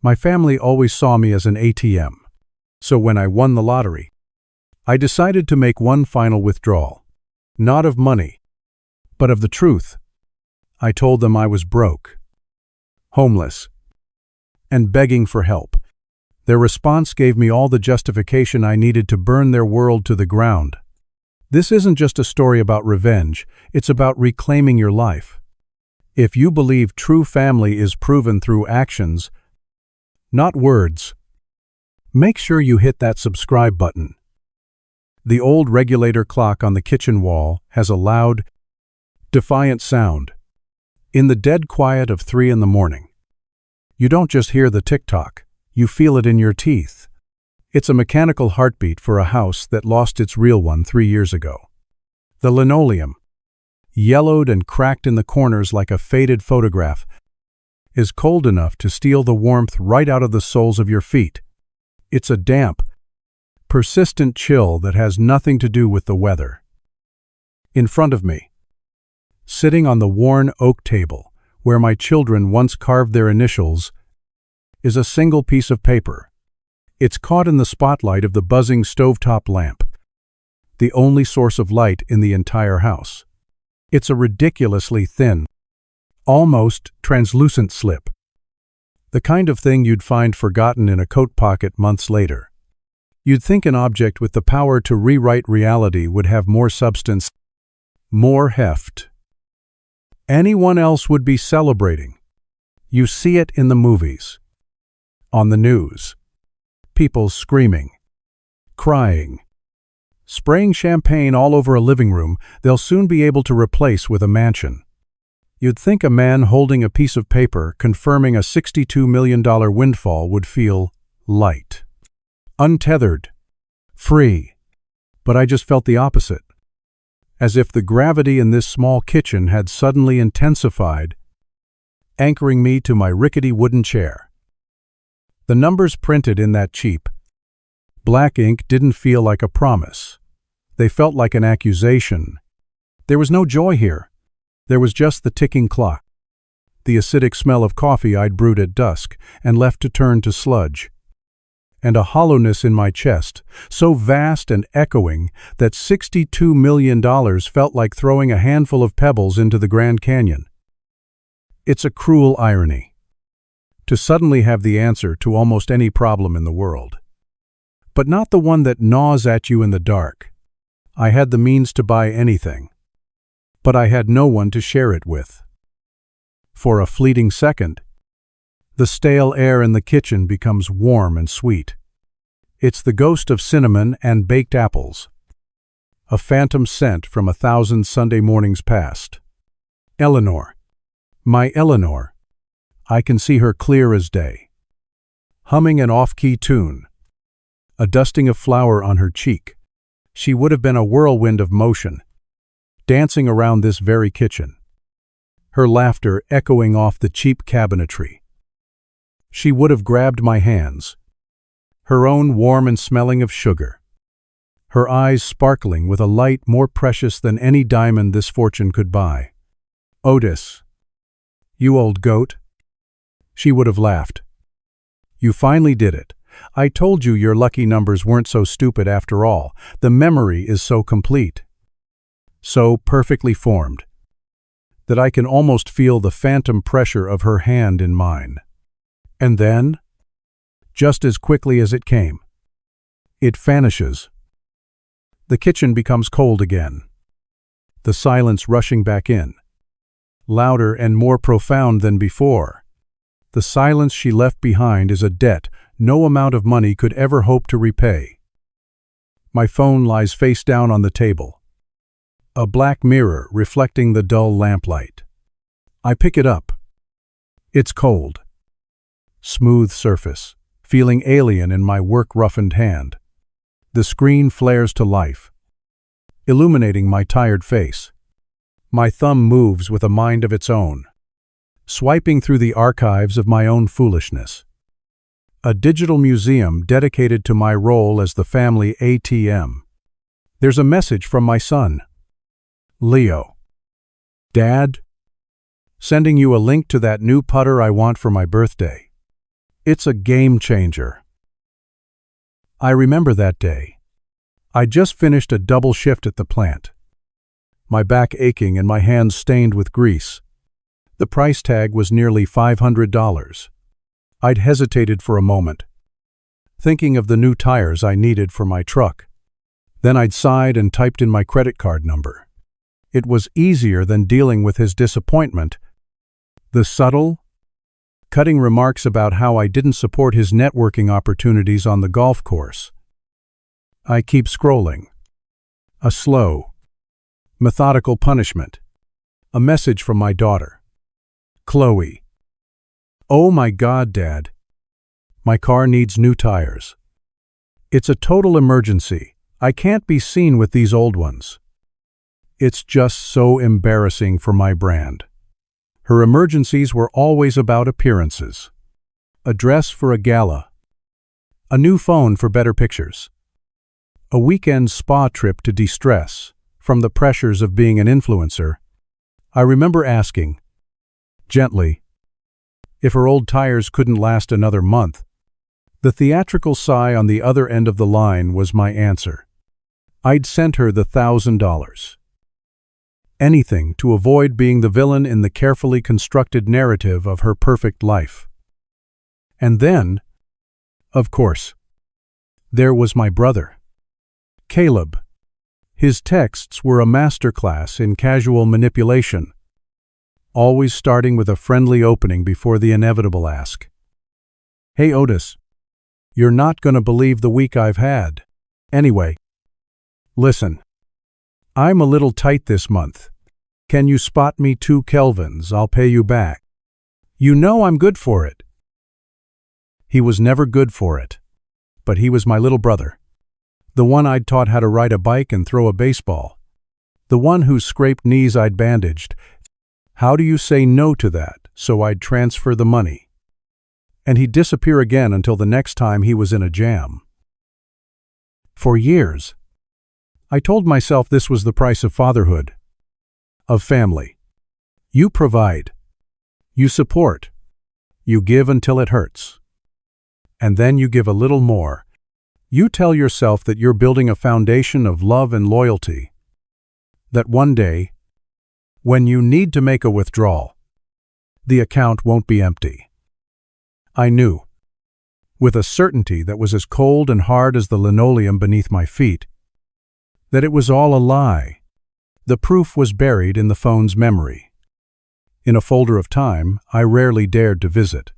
My family always saw me as an ATM. So when I won the lottery, I decided to make one final withdrawal. Not of money, but of the truth. I told them I was broke, homeless, and begging for help. Their response gave me all the justification I needed to burn their world to the ground. This isn't just a story about revenge, it's about reclaiming your life. If you believe true family is proven through actions, not words, make sure you hit that subscribe button. The old regulator clock on the kitchen wall has a loud, defiant sound. In the dead quiet of 3 in the morning, you don't just hear the tick-tock, you feel it in your teeth. It's a mechanical heartbeat for a house that lost its real one 3 years ago. The linoleum, yellowed and cracked in the corners like a faded photograph, is cold enough to steal the warmth right out of the soles of your feet. It's a damp, persistent chill that has nothing to do with the weather. In front of me, sitting on the worn oak table, where my children once carved their initials, is a single piece of paper. It's caught in the spotlight of the buzzing stovetop lamp, the only source of light in the entire house. It's a ridiculously thin, almost translucent slip. The kind of thing you'd find forgotten in a coat pocket months later. You'd think an object with the power to rewrite reality would have more substance, more heft. Anyone else would be celebrating. You see it in the movies, on the news. People screaming, crying, spraying champagne all over a living room they'll soon be able to replace with a mansion. You'd think a man holding a piece of paper confirming a $62 million windfall would feel light, untethered, free. But I just felt the opposite. As if the gravity in this small kitchen had suddenly intensified, anchoring me to my rickety wooden chair. The numbers printed in that cheap, black ink didn't feel like a promise. They felt like an accusation. There was no joy here. There was just the ticking clock, the acidic smell of coffee I'd brewed at dusk and left to turn to sludge, and a hollowness in my chest, so vast and echoing that $62 million felt like throwing a handful of pebbles into the Grand Canyon. It's a cruel irony to suddenly have the answer to almost any problem in the world. But not the one that gnaws at you in the dark. I had the means to buy anything, but I had no one to share it with. For a fleeting second, the stale air in the kitchen becomes warm and sweet. It's the ghost of cinnamon and baked apples, a phantom scent from 1,000 Sunday mornings past. Eleanor, my Eleanor, I can see her clear as day, humming an off-key tune, a dusting of flour on her cheek. She would have been a whirlwind of motion, dancing around this very kitchen, her laughter echoing off the cheap cabinetry. She would have grabbed my hands, her own warm and smelling of sugar, her eyes sparkling with a light more precious than any diamond this fortune could buy. "Otis, you old goat," she would have laughed. "You finally did it. I told you your lucky numbers weren't so stupid after all. The memory is so complete, so perfectly formed, that I can almost feel the phantom pressure of her hand in mine. And then, just as quickly as it came, it vanishes. The kitchen becomes cold again, the silence rushing back in, louder and more profound than before. The silence she left behind is a debt no amount of money could ever hope to repay. My phone lies face down on the table, a black mirror reflecting the dull lamplight. I pick it up. It's cold. Smooth surface, feeling alien in my work-roughened hand. The screen flares to life, illuminating my tired face. My thumb moves with a mind of its own, swiping through the archives of my own foolishness. A digital museum dedicated to my role as the family ATM. There's a message from my son, Leo. "Dad, sending you a link to that new putter I want for my birthday. It's a game changer. I remember that day. I just finished a double shift at the plant. My back aching and my hands stained with grease. The price tag was nearly $500. I'd hesitated for a moment, thinking of the new tires I needed for my truck. Then I'd sighed and typed in my credit card number. It was easier than dealing with his disappointment. The subtle, cutting remarks about how I didn't support his networking opportunities on the golf course. I keep scrolling. A slow, methodical punishment. A message from my daughter. Chloe. Oh my God, Dad. My car needs new tires. It's a total emergency. I can't be seen with these old ones. It's just so embarrassing for my brand. Her emergencies were always about appearances. A dress for a gala. A new phone for better pictures. A weekend spa trip to de-stress from the pressures of being an influencer. I remember asking, gently, if her old tires couldn't last another month. The theatrical sigh on the other end of the line was my answer. I'd sent her the $1,000. Anything to avoid being the villain in the carefully constructed narrative of her perfect life. And then, of course, there was my brother, Caleb. His texts were a masterclass in casual manipulation, always starting with a friendly opening before the inevitable ask. Hey Otis, you're not gonna believe the week I've had. Anyway, listen, I'm a little tight this month. Can you spot me 2 Kelvins? I'll pay you back. You know I'm good for it. He was never good for it, but he was my little brother. The one I'd taught how to ride a bike and throw a baseball. The one whose scraped knees I'd bandaged. How do you say no to that? So I'd transfer the money. And he'd disappear again until the next time he was in a jam. For years, I told myself this was the price of fatherhood, of family. You provide. You support. You give until it hurts. And then you give a little more. You tell yourself that you're building a foundation of love and loyalty. That one day, when you need to make a withdrawal, the account won't be empty. I knew, with a certainty that was as cold and hard as the linoleum beneath my feet, that it was all a lie. The proof was buried in the phone's memory, in a folder of time I rarely dared to visit.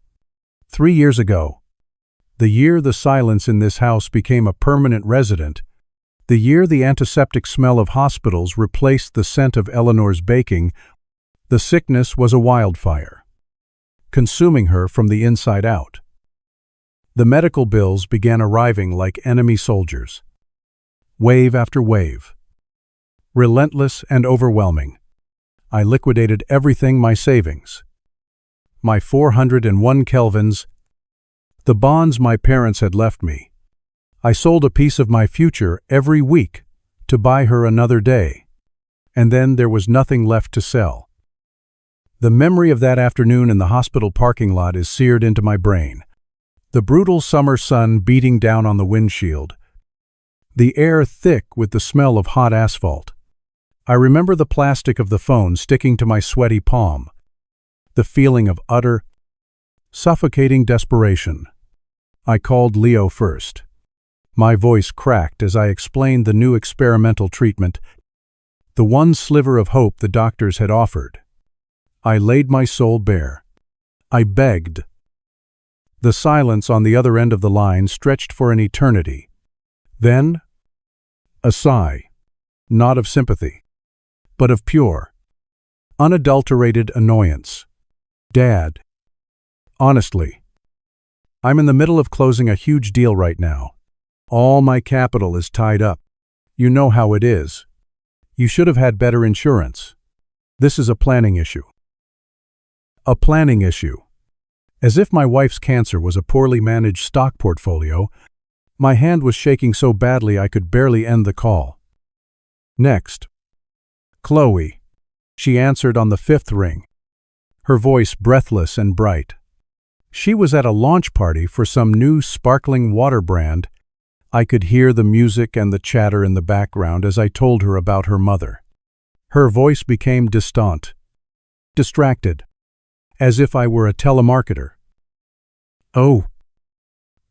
3 years ago, the year the silence in this house became a permanent resident, the year the antiseptic smell of hospitals replaced the scent of Eleanor's baking, the sickness was a wildfire, consuming her from the inside out. The medical bills began arriving like enemy soldiers, wave after wave. Relentless and overwhelming. I liquidated everything, my savings, my 401 Kelvins, the bonds my parents had left me. I sold a piece of my future every week to buy her another day, and then there was nothing left to sell. The memory of that afternoon in the hospital parking lot is seared into my brain. The brutal summer sun beating down on the windshield, the air thick with the smell of hot asphalt. I remember the plastic of the phone sticking to my sweaty palm, the feeling of utter, suffocating desperation. I called Leo first. My voice cracked as I explained the new experimental treatment, the one sliver of hope the doctors had offered. I laid my soul bare. I begged. The silence on the other end of the line stretched for an eternity. Then, a sigh, not of sympathy, but of pure, unadulterated annoyance. Dad, honestly, I'm in the middle of closing a huge deal right now. All my capital is tied up. You know how it is. You should have had better insurance. This is a planning issue. A planning issue. As if my wife's cancer was a poorly managed stock portfolio, my hand was shaking so badly I could barely end the call. Next. Chloe. She answered on the 5th ring, her voice breathless and bright. She was at a launch party for some new sparkling water brand. I could hear the music and the chatter in the background as I told her about her mother. Her voice became distant, distracted, as if I were a telemarketer. "Oh,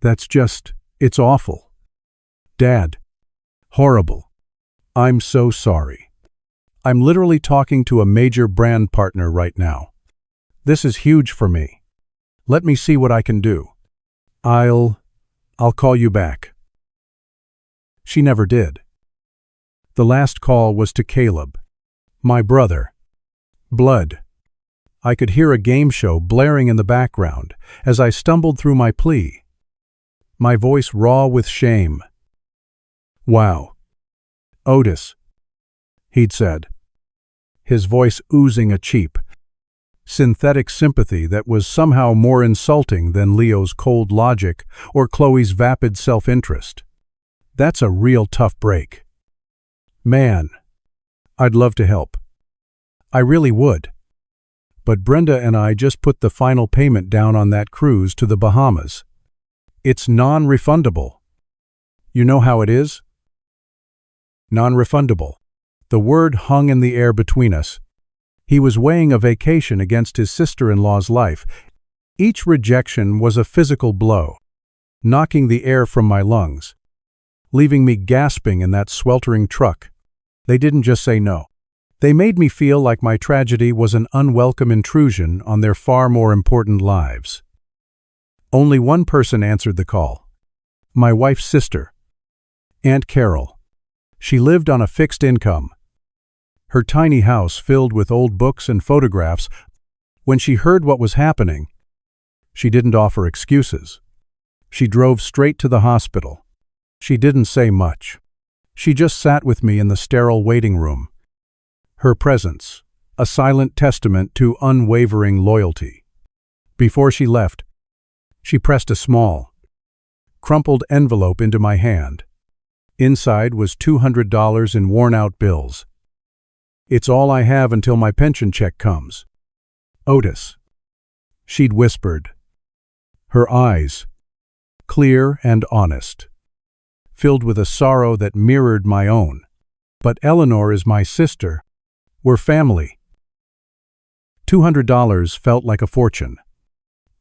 it's awful. Dad, horrible. I'm so sorry. I'm literally talking to a major brand partner right now. This is huge for me. Let me see what I can do. I'll call you back." She never did. The last call was to Caleb, my brother. Blood. I could hear a game show blaring in the background as I stumbled through my plea, my voice raw with shame. "Wow. Otis," he'd said, his voice oozing a cheap, synthetic sympathy that was somehow more insulting than Leo's cold logic or Chloe's vapid self-interest. "That's a real tough break. Man, I'd love to help. I really would. But Brenda and I just put the final payment down on that cruise to the Bahamas. It's non-refundable. You know how it is?" Non-refundable. The word hung in the air between us. He was weighing a vacation against his sister-in-law's life. Each rejection was a physical blow, knocking the air from my lungs, leaving me gasping in that sweltering truck. They didn't just say no. They made me feel like my tragedy was an unwelcome intrusion on their far more important lives. Only one person answered the call. My wife's sister, Aunt Carol. She lived on a fixed income, her tiny house filled with old books and photographs. When she heard what was happening, she didn't offer excuses. She drove straight to the hospital. She didn't say much. She just sat with me in the sterile waiting room. Her presence, a silent testament to unwavering loyalty. Before she left, she pressed a small, crumpled envelope into my hand. Inside was $200 in worn-out bills. "It's all I have until my pension check comes. Otis," she'd whispered. Her eyes, clear and honest, filled with a sorrow that mirrored my own. "But Eleanor is my sister. We're family." $200 felt like a fortune.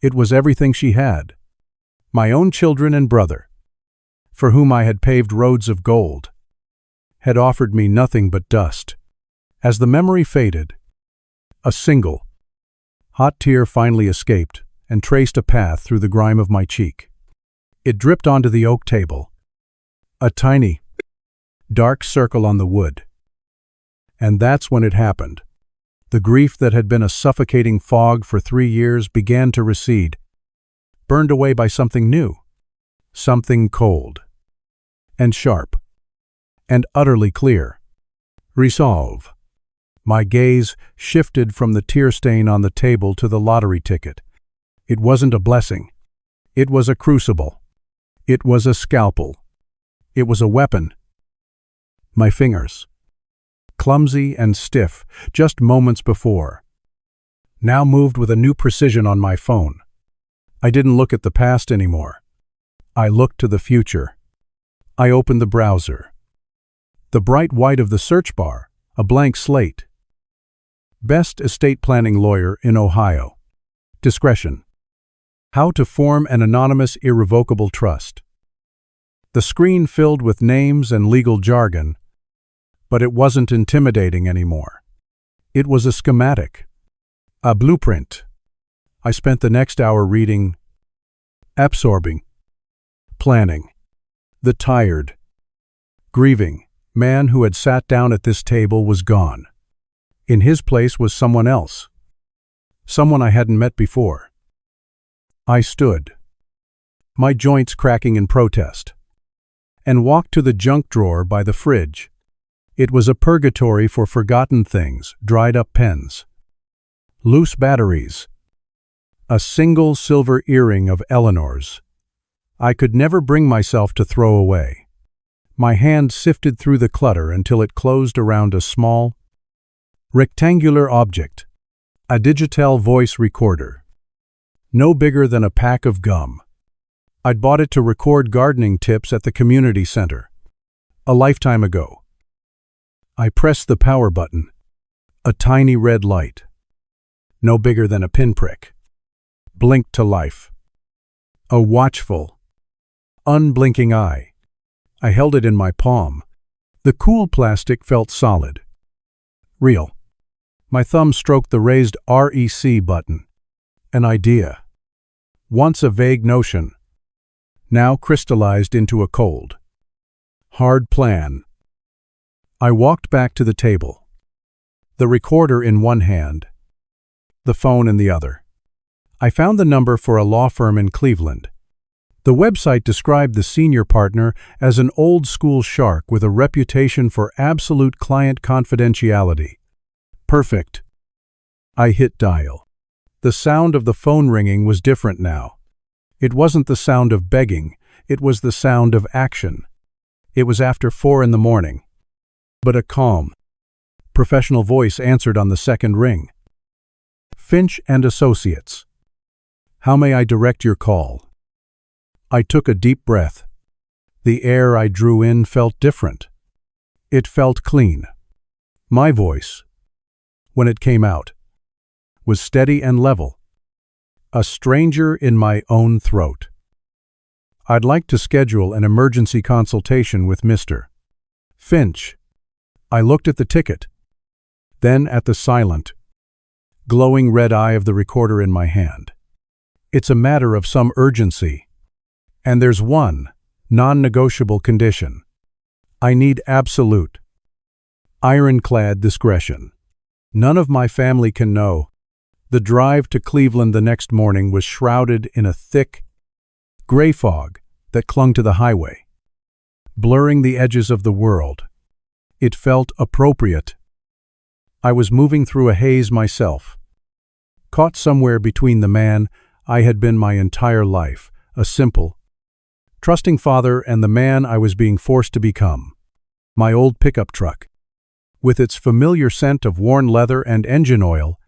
It was everything she had. My own children and brother, for whom I had paved roads of gold, had offered me nothing but dust. As the memory faded, a single, hot tear finally escaped and traced a path through the grime of my cheek. It dripped onto the oak table, a tiny, dark circle on the wood. And that's when it happened. The grief that had been a suffocating fog for 3 years began to recede, burned away by something new, something cold, and sharp, and utterly clear. Resolve. My gaze shifted from the tear stain on the table to the lottery ticket. It wasn't a blessing. It was a crucible. It was a scalpel. It was a weapon. My fingers, clumsy and stiff just moments before, now moved with a new precision on my phone. I didn't look at the past anymore. I looked to the future. I opened the browser. The bright white of the search bar, a blank slate. Best estate planning lawyer in Ohio. Discretion. How to form an anonymous irrevocable trust. The screen filled with names and legal jargon, but it wasn't intimidating anymore. It was a schematic, a blueprint. I spent the next hour reading, absorbing, planning. The tired, grieving man who had sat down at this table was gone. In his place was someone else, someone I hadn't met before. I stood, my joints cracking in protest, and walked to the junk drawer by the fridge. It was a purgatory for forgotten things, dried-up pens, loose batteries, a single silver earring of Eleanor's. I could never bring myself to throw away. My hand sifted through the clutter until it closed around a small, rectangular object, a digital voice recorder. no bigger than a pack of gum. I'd bought it to record gardening tips at the community center. A lifetime ago. I pressed the power button. A tiny red light. No bigger than a pinprick. Blinked to life. A watchful, unblinking eye. I held it in my palm. The cool plastic felt solid. Real. My thumb stroked the raised REC button. An idea. Once a vague notion. Now crystallized into a cold, hard plan. I walked back to the table. The recorder in one hand. The phone in the other. I found the number for a law firm in Cleveland. The website described the senior partner as an old-school shark with a reputation for absolute client confidentiality. Perfect. I hit dial. The sound of the phone ringing was different now. It wasn't the sound of begging, it was the sound of action. It was after 4 in the morning. But a calm, professional voice answered on the second ring. Finch and Associates. How may I direct your call? I took a deep breath. The air I drew in felt different. It felt clean. My voice, when it came out, was steady and level. A stranger in my own throat. I'd like to schedule an emergency consultation with Mr. Finch. I looked at the ticket, then at the silent, glowing red eye of the recorder in my hand. It's a matter of some urgency. And there's one non-negotiable condition. I need absolute, ironclad discretion. None of my family can know. The drive to Cleveland the next morning was shrouded in a thick, gray fog that clung to the highway, blurring the edges of the world. It felt appropriate. I was moving through a haze myself, caught somewhere between the man I had been my entire life, a simple, trusting father, and the man I was being forced to become. My old pickup truck, with its familiar scent of worn leather and engine oil,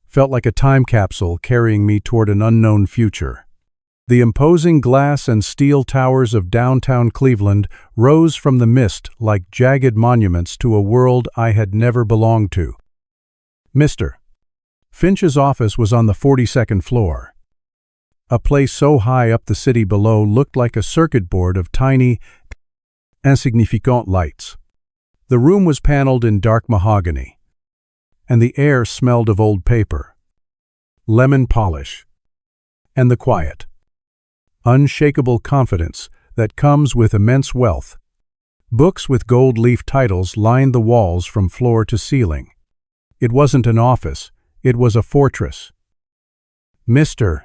felt like a time capsule carrying me toward an unknown future. The imposing glass and steel towers of downtown Cleveland rose from the mist like jagged monuments to a world I had never belonged to. Mr. Finch's office was on the 42nd floor. A place so high up the city below looked like a circuit board of tiny, insignificant lights. The room was paneled in dark mahogany, and the air smelled of old paper, lemon polish, and the quiet, unshakable confidence that comes with immense wealth. Books with gold leaf titles lined the walls from floor to ceiling. It wasn't an office, it was a fortress. Mr.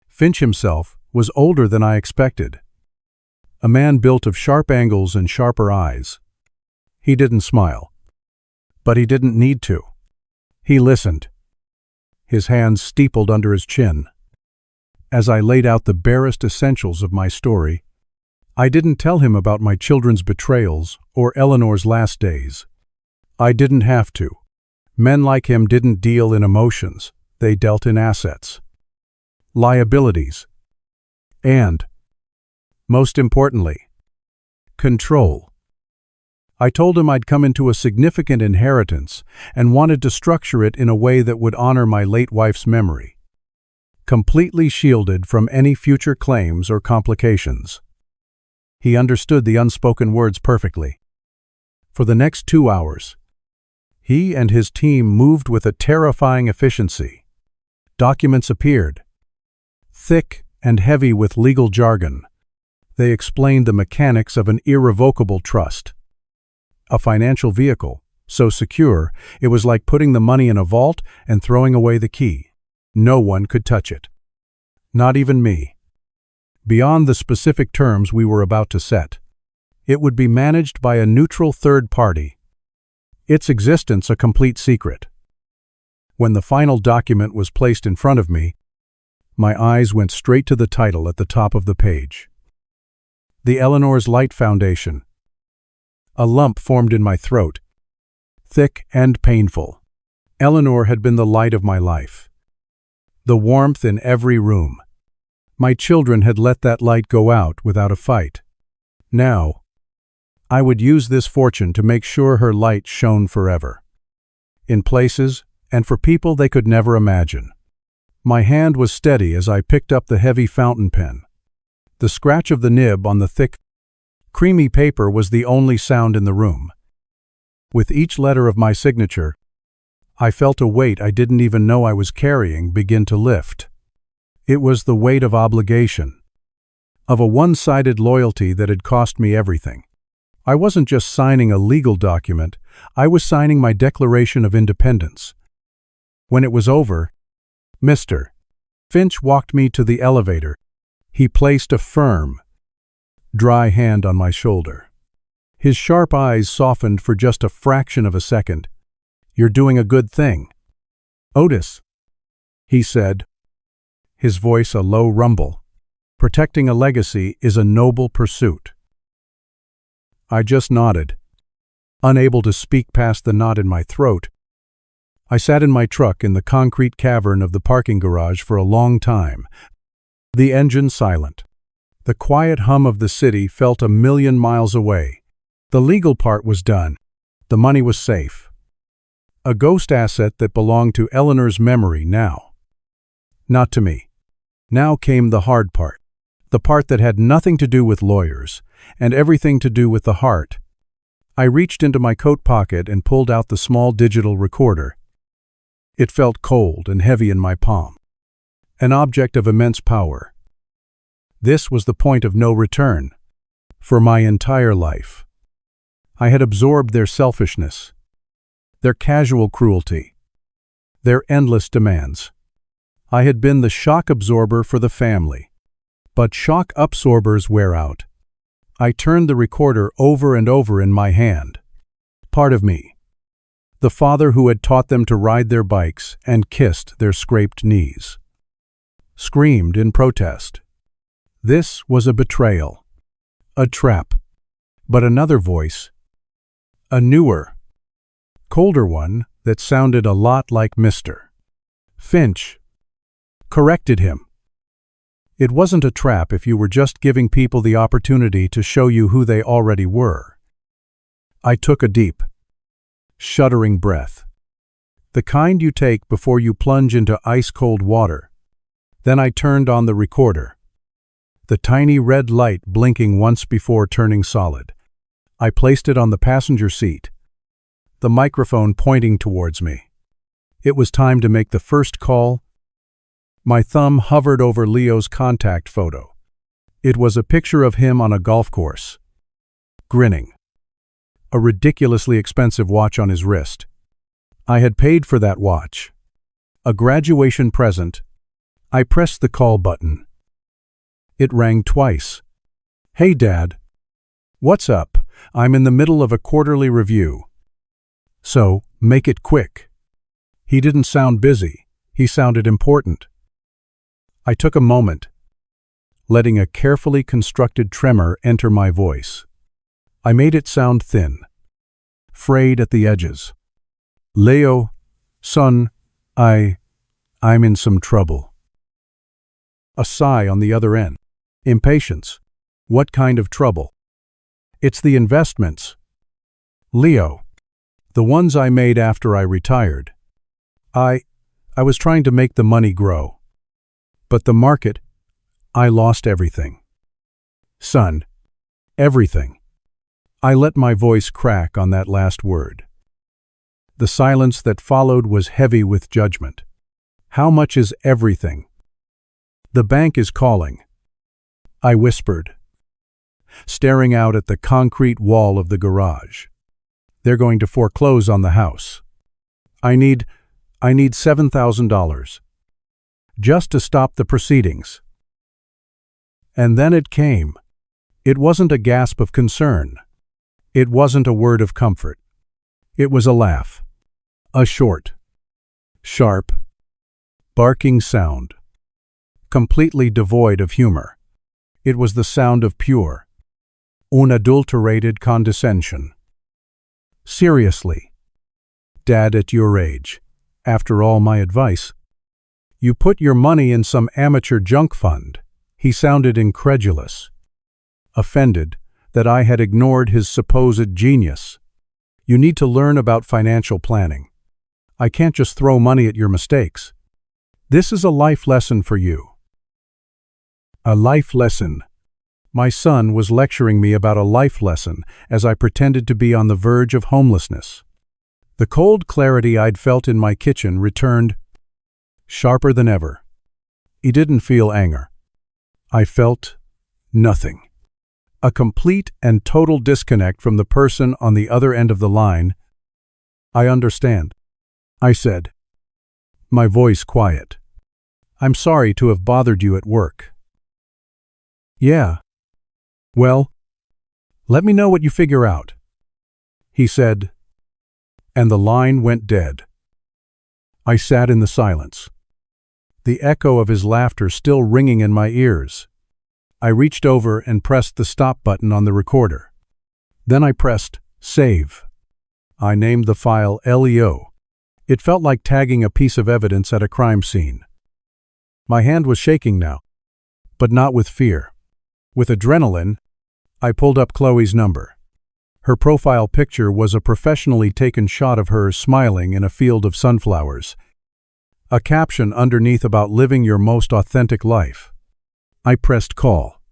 Finch himself was older than I expected. A man built of sharp angles and sharper eyes. He didn't smile, but he didn't need to. He listened, his hands steepled under his chin. As I laid out the barest essentials of my story, I didn't tell him about my children's betrayals or Eleanor's last days. I didn't have to. Men like him didn't deal in emotions, they dealt in assets, liabilities, and, most importantly, control. I told him I'd come into a significant inheritance and wanted to structure it in a way that would honor my late wife's memory, completely shielded from any future claims or complications. He understood the unspoken words perfectly. For the next 2 hours, he and his team moved with a terrifying efficiency. Documents appeared, thick and heavy with legal jargon. They explained the mechanics of an irrevocable trust. A financial vehicle, so secure, it was like putting the money in a vault and throwing away the key. No one could touch it. Not even me. Beyond the specific terms we were about to set, it would be managed by a neutral third party, its existence a complete secret. When the final document was placed in front of me, my eyes went straight to the title at the top of the page. The Eleanor's Light Foundation. A lump formed in my throat, thick and painful. Eleanor had been the light of my life, the warmth in every room. My children had let that light go out without a fight. Now, I would use this fortune to make sure her light shone forever. In places and for people they could never imagine. My hand was steady as I picked up the heavy fountain pen. The scratch of the nib on the thick, creamy paper was the only sound in the room. With each letter of my signature, I felt a weight I didn't even know I was carrying begin to lift. It was the weight of obligation, of a one-sided loyalty that had cost me everything. I wasn't just signing a legal document, I was signing my Declaration of Independence. When it was over, Mr. Finch walked me to the elevator. He placed a firm, dry hand on my shoulder. His sharp eyes softened for just a fraction of a second. "You're doing a good thing, Otis," he said, his voice a low rumble. "Protecting a legacy is a noble pursuit." I just nodded, unable to speak past the knot in my throat. I sat in my truck in the concrete cavern of the parking garage for a long time, the engine silent. The quiet hum of the city felt a million miles away. The legal part was done. The money was safe. A ghost asset that belonged to Eleanor's memory now. Not to me. Now came the hard part. The part that had nothing to do with lawyers, and everything to do with the heart. I reached into my coat pocket and pulled out the small digital recorder. It felt cold and heavy in my palm. An object of immense power. This was the point of no return. For my entire life. I had absorbed their selfishness, their casual cruelty, their endless demands. I had been the shock absorber for the family. But shock absorbers wear out. I turned the recorder over and over in my hand. Part of me, the father who had taught them to ride their bikes and kissed their scraped knees, screamed in protest. This was a betrayal, a trap. But another voice, a newer, colder one that sounded a lot like Mr. Finch, corrected him. It wasn't a trap if you were just giving people the opportunity to show you who they already were. I took a deep, shuddering breath. The kind you take before you plunge into ice-cold water. Then I turned on the recorder. The tiny red light blinking once before turning solid. I placed it on the passenger seat, the microphone pointing towards me. It was time to make the first call. My thumb hovered over Leo's contact photo. It was a picture of him on a golf course, grinning. A ridiculously expensive watch on his wrist. I had paid for that watch. A graduation present. I pressed the call button. It rang twice. "Hey, Dad. What's up? I'm in the middle of a quarterly review. So, make it quick." He didn't sound busy. He sounded important. I took a moment, letting a carefully constructed tremor enter my voice. I made it sound thin, frayed at the edges. "Leo, son, I'm in some trouble." A sigh on the other end. Impatience. "What kind of trouble?" "It's the investments, Leo. The ones I made after I retired. I was trying to make the money grow. But the market, I lost everything. Son, everything." I let my voice crack on that last word. The silence that followed was heavy with judgment. "How much is everything?" "The bank is calling," I whispered, staring out at the concrete wall of the garage. "They're going to foreclose on the house. I need $7,000. Just to stop the proceedings." And then it came. It wasn't a gasp of concern. It wasn't a word of comfort. It was a laugh. A short, sharp, barking sound. Completely devoid of humor. It was the sound of pure, unadulterated condescension. "Seriously, Dad, at your age, after all my advice, You put your money in some amateur junk fund. He sounded incredulous, offended that I had ignored his supposed genius. You need to learn about financial planning. I can't just throw money at your mistakes. This is a life lesson for you. A life lesson. My son was lecturing me about a life lesson as I pretended to be on the verge of homelessness. The cold clarity I'd felt in my kitchen returned, sharper than ever. He didn't feel anger. I felt nothing. A complete and total disconnect from the person on the other end of the line. I understand, I said, my voice quiet. I'm sorry to have bothered you at work. Yeah. Well, let me know what you figure out, he said, and the line went dead. I sat in the silence, the echo of his laughter still ringing in my ears. I reached over and pressed the stop button on the recorder. Then I pressed save. I named the file LEO. It felt like tagging a piece of evidence at a crime scene. My hand was shaking now, but not with fear. With adrenaline, I pulled up Chloe's number. Her profile picture was a professionally taken shot of her smiling in a field of sunflowers. A caption underneath about living your most authentic life. I pressed call.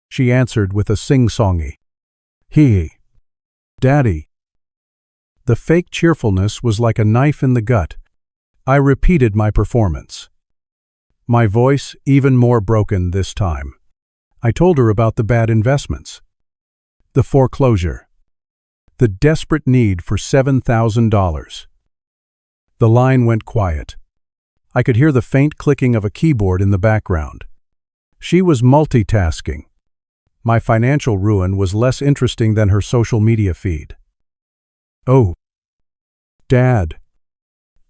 She answered with a sing-songy, "Hee, Daddy." The fake cheerfulness was like a knife in the gut. I repeated my performance. My voice even more broken this time. I told her about the bad investments, the foreclosure, the desperate need for $7,000. The line went quiet. I could hear the faint clicking of a keyboard in the background. She was multitasking. My financial ruin was less interesting than her social media feed. "Oh, Dad,"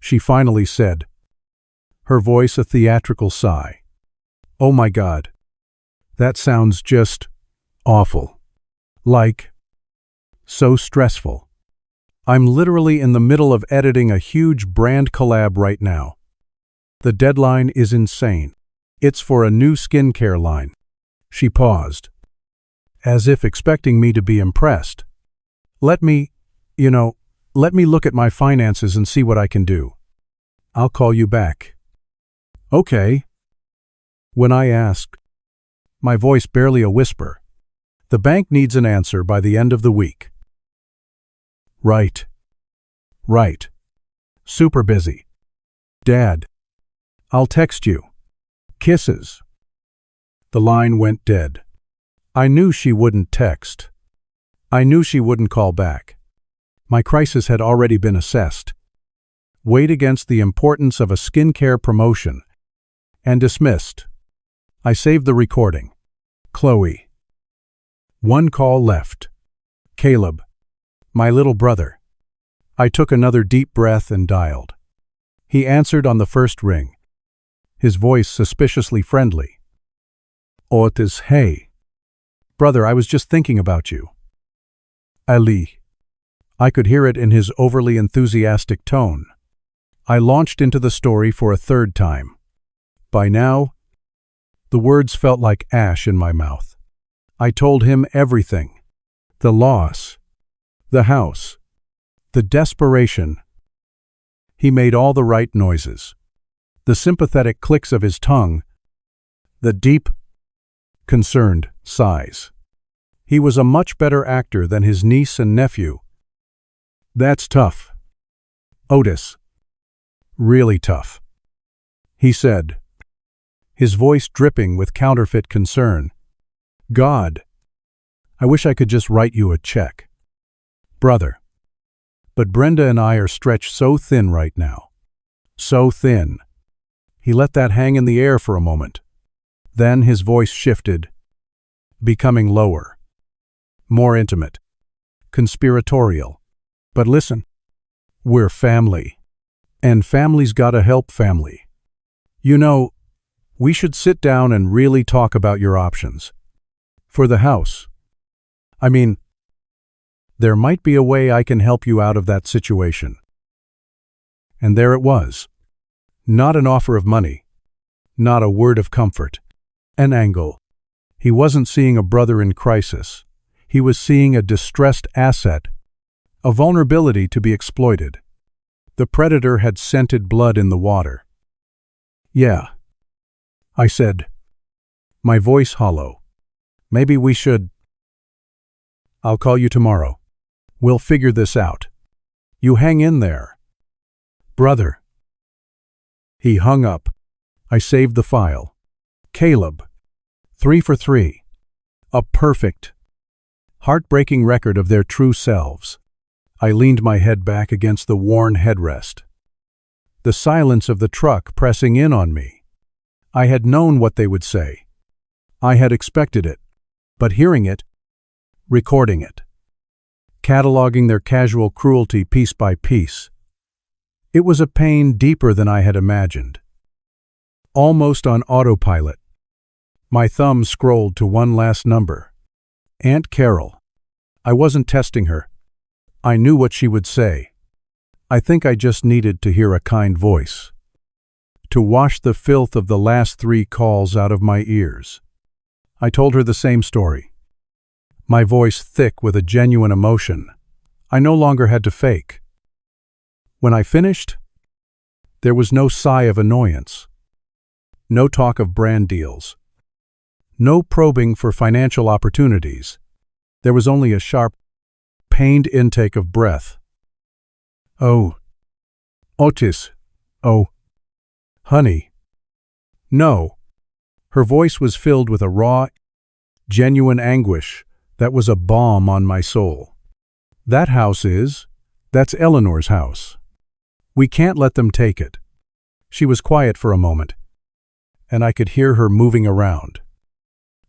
she finally said, her voice a theatrical sigh. "Oh my God, that sounds just awful. Like, so stressful. I'm literally in the middle of editing a huge brand collab right now. The deadline is insane. It's for a new skincare line." She paused, as if expecting me to be impressed. Let me look at my finances and see what I can do. I'll call you back." "Okay." When I asked, my voice barely a whisper, "The bank needs an answer by the end of the week." Right. Super busy. "Dad, I'll text you. Kisses." The line went dead. I knew she wouldn't text. I knew she wouldn't call back. My crisis had already been assessed, weighed against the importance of a skincare promotion, and dismissed. I saved the recording. Chloe. One call left. Caleb. My little brother. I took another deep breath and dialed. He answered on the first ring, his voice suspiciously friendly. "Otis, hey. Brother, I was just thinking about you." "Ali." I could hear it in his overly enthusiastic tone. I launched into the story for a third time. By now, the words felt like ash in my mouth. I told him everything. The loss, the house, the desperation. He made all the right noises. The sympathetic clicks of his tongue, the deep, concerned sighs. He was a much better actor than his niece and nephew. "That's tough, Otis. Really tough," he said, his voice dripping with counterfeit concern. "God, I wish I could just write you a check. Brother, but Brenda and I are stretched so thin right now. So thin." He let that hang in the air for a moment. Then his voice shifted, becoming lower, more intimate, conspiratorial. "But listen, we're family, and family's gotta help family. You know, we should sit down and really talk about your options. For the house. I mean, there might be a way I can help you out of that situation." And there it was. Not an offer of money, not a word of comfort. An angle. He wasn't seeing a brother in crisis. He was seeing a distressed asset, a vulnerability to be exploited. The predator had scented blood in the water. "Yeah," I said, my voice hollow. "Maybe we should—" "I'll call you tomorrow. We'll figure this out. You hang in there, brother." He hung up. I saved the file. Caleb. 3 for 3. A perfect, heartbreaking record of their true selves. I leaned my head back against the worn headrest. The silence of the truck pressing in on me. I had known what they would say. I had expected it, but hearing it, recording it, cataloging their casual cruelty piece by piece, it was a pain deeper than I had imagined. Almost on autopilot, my thumb scrolled to one last number. Aunt Carol. I wasn't testing her. I knew what she would say. I think I just needed to hear a kind voice, to wash the filth of the last 3 calls out of my ears. I told her the same story, my voice thick with a genuine emotion I no longer had to fake. When I finished, there was no sigh of annoyance, no talk of brand deals, no probing for financial opportunities. There was only a sharp, pained intake of breath. "Oh, Otis, oh, honey." "No." Her voice was filled with a raw, genuine anguish that was a balm on my soul. That's Eleanor's house. We can't let them take it." She was quiet for a moment, and I could hear her moving around.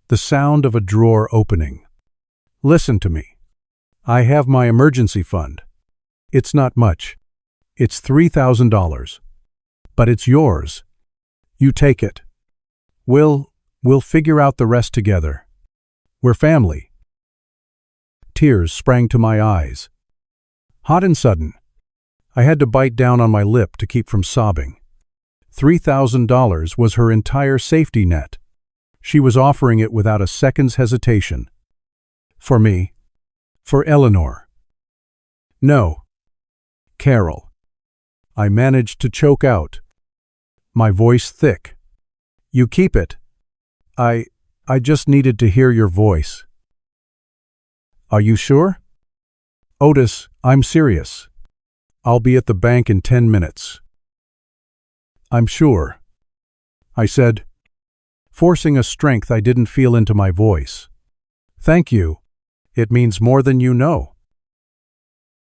The sound of a drawer opening. "Listen to me. I have my emergency fund. It's not much. It's $3,000. But it's yours. You take it. We'll figure out the rest together. We're family." Tears sprang to my eyes. Hot and sudden, I had to bite down on my lip to keep from sobbing. $3,000 was her entire safety net. She was offering it without a second's hesitation. For me. For Eleanor. "No. Carol." I managed to choke out, my voice thick. "You keep it. I just needed to hear your voice." "Are you sure?" "Otis, I'm serious. I'll be at the bank in 10 minutes. "I'm sure," I said, forcing a strength I didn't feel into my voice. "Thank you. It means more than you know."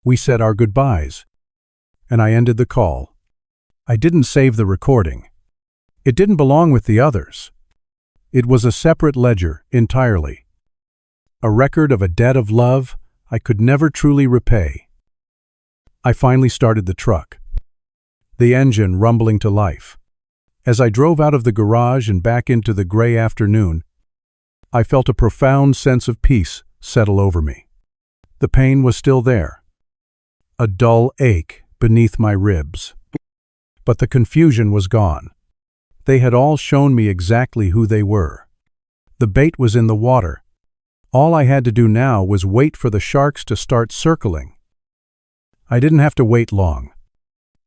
We said our goodbyes, and I ended the call. I didn't save the recording. It didn't belong with the others. It was a separate ledger entirely. A record of a debt of love I could never truly repay. I finally started the truck, the engine rumbling to life. As I drove out of the garage and back into the gray afternoon, I felt a profound sense of peace settle over me. The pain was still there, a dull ache beneath my ribs. But the confusion was gone. They had all shown me exactly who they were. The bait was in the water. All I had to do now was wait for the sharks to start circling. I didn't have to wait long.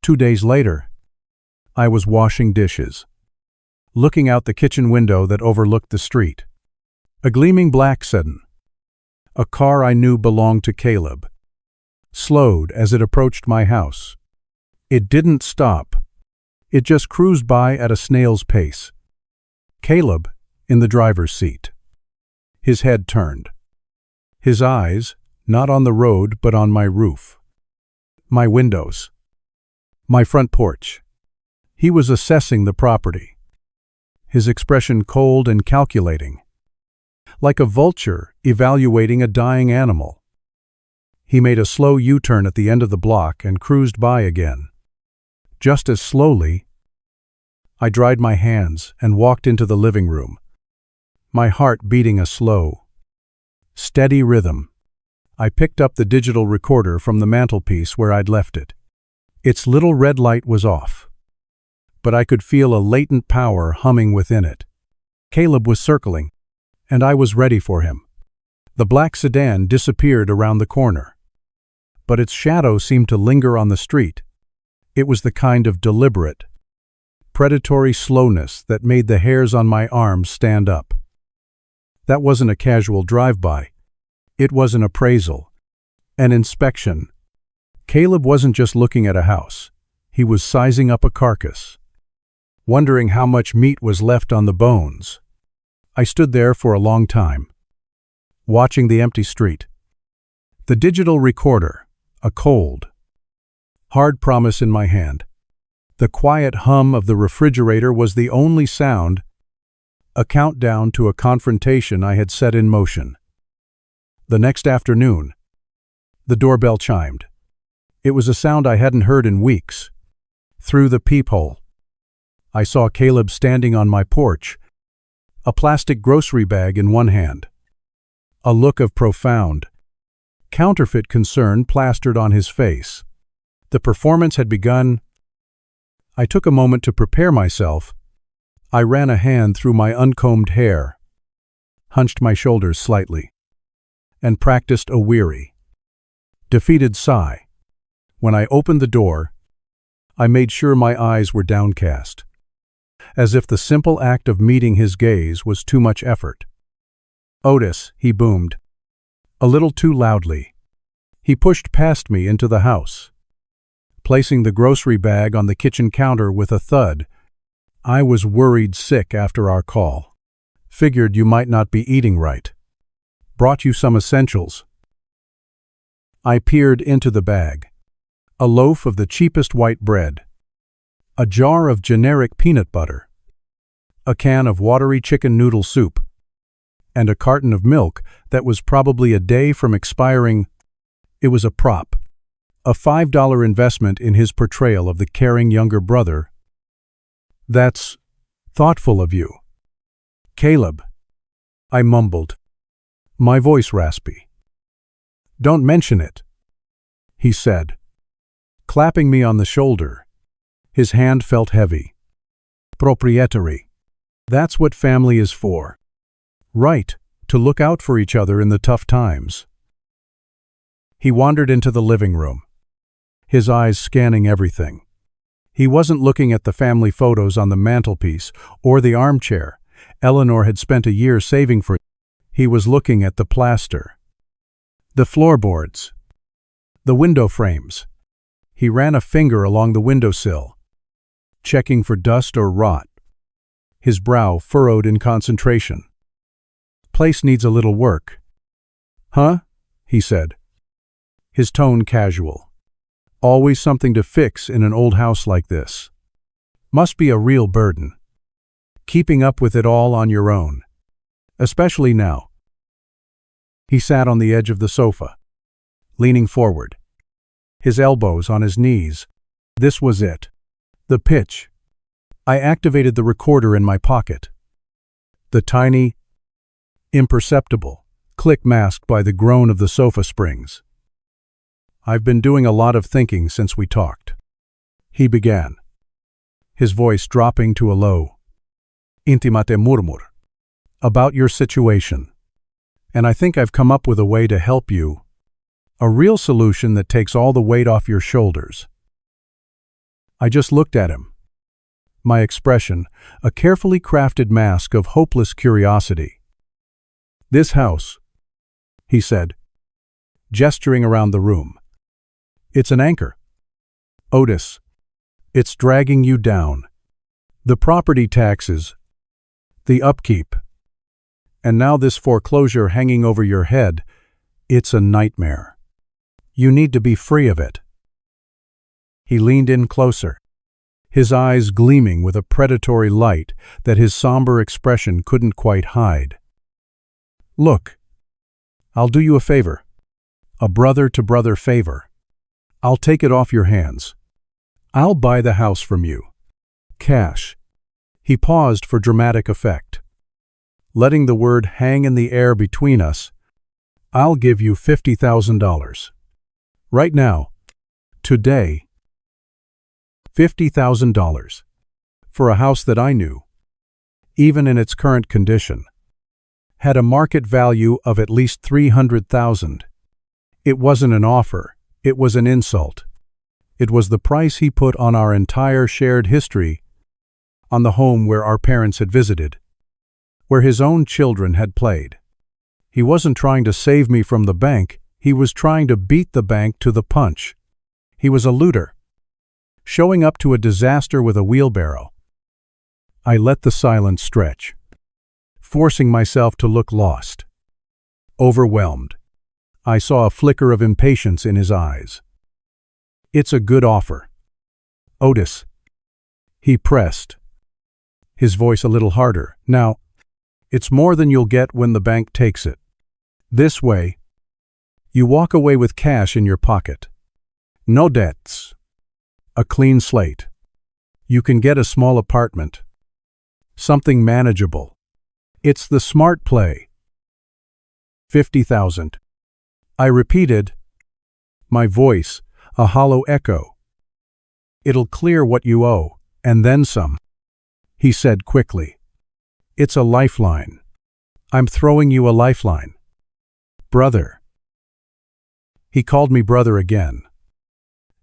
2 days later, I was washing dishes, looking out the kitchen window that overlooked the street. A gleaming black sedan, a car I knew belonged to Caleb, slowed as it approached my house. It didn't stop. It just cruised by at a snail's pace. Caleb in the driver's seat. His head turned. His eyes, not on the road but on my roof. My windows. My front porch. He was assessing the property. His expression cold and calculating, like a vulture evaluating a dying animal. He made a slow U-turn at the end of the block and cruised by again. Just as slowly, I dried my hands and walked into the living room, my heart beating a slow, steady rhythm. I picked up the digital recorder from the mantelpiece where I'd left it. Its little red light was off. but I could feel a latent power humming within it. Caleb was circling, and I was ready for him. The black sedan disappeared around the corner, but its shadow seemed to linger on the street. It was the kind of deliberate, predatory slowness that made the hairs on my arms stand up. That wasn't a casual drive-by. It was an appraisal, an inspection. Caleb wasn't just looking at a house. He was sizing up a carcass, wondering how much meat was left on the bones. I stood there for a long time, watching the empty street. The digital recorder, a cold, hard promise in my hand. The quiet hum of the refrigerator was the only sound, a countdown to a confrontation I had set in motion. The next afternoon, the doorbell chimed. It was a sound I hadn't heard in weeks. Through the peephole, I saw Caleb standing on my porch, a plastic grocery bag in one hand. A look of profound, counterfeit concern plastered on his face. The performance had begun. I took a moment to prepare myself. I ran a hand through my uncombed hair, hunched my shoulders slightly, and practiced a weary, defeated sigh. When I opened the door, I made sure my eyes were downcast, as if the simple act of meeting his gaze was too much effort. "Otis," he boomed, a little too loudly. He pushed past me into the house, placing the grocery bag on the kitchen counter with a thud. "I was worried sick after our call. Figured you might not be eating right. Brought you some essentials." I peered into the bag. A loaf of the cheapest white bread, a jar of generic peanut butter, a can of watery chicken noodle soup, and a carton of milk that was probably a day from expiring. It was a prop, a $5 investment in his portrayal of the caring younger brother. "That's thoughtful of you, Caleb," I mumbled, my voice raspy. "Don't mention it," he said, clapping me on the shoulder. His hand felt heavy. "Proprietary. That's what family is for. Right, to look out for each other in the tough times." He wandered into the living room, his eyes scanning everything. He wasn't looking at the family photos on the mantelpiece or the armchair Eleanor had spent a year saving for. He was looking at the plaster, the floorboards, the window frames. He ran a finger along the windowsill, checking for dust or rot, his brow furrowed in concentration. "Place needs a little work." "Huh?" he said, his tone casual. "Always something to fix in an old house like this. Must be a real burden, keeping up with it all on your own, especially now." He sat on the edge of the sofa, leaning forward, his elbows on his knees. This was it. The pitch. I activated the recorder in my pocket. The tiny, imperceptible click masked by the groan of the sofa springs. "I've been doing a lot of thinking since we talked," he began, his voice dropping to a low, intimate murmur, "about your situation. And I think I've come up with a way to help you. A real solution that takes all the weight off your shoulders." I just looked at him, my expression a carefully crafted mask of hopeless curiosity. "This house," he said, gesturing around the room. "It's an anchor. Otis, it's dragging you down. The property taxes, the upkeep, and now this foreclosure hanging over your head. It's a nightmare. You need to be free of it." He leaned in closer, his eyes gleaming with a predatory light that his somber expression couldn't quite hide. "Look, I'll do you a favor, a brother-to-brother favor. I'll take it off your hands. I'll buy the house from you. Cash." He paused for dramatic effect, letting the word hang in the air between us. "I'll give you $50,000. Right now. Today. $50,000. for a house that I knew, even in its current condition, had a market value of at least $300,000. It wasn't an offer, it was an insult. It was the price he put on our entire shared history, on the home where our parents had visited, where his own children had played. He wasn't trying to save me from the bank, he was trying to beat the bank to the punch. He was a looter, showing up to a disaster with a wheelbarrow. I let the silence stretch, forcing myself to look lost. Overwhelmed, I saw a flicker of impatience in his eyes. "It's a good offer. Otis," he pressed, his voice a little harder. "Now, it's more than you'll get when the bank takes it. This way, you walk away with cash in your pocket. No debts. A clean slate. You can get a small apartment. Something manageable. It's the smart play." 50,000. I repeated, my voice a hollow echo. "It'll clear what you owe, and then some," he said quickly. "It's a lifeline. I'm throwing you a lifeline. Brother." He called me brother again,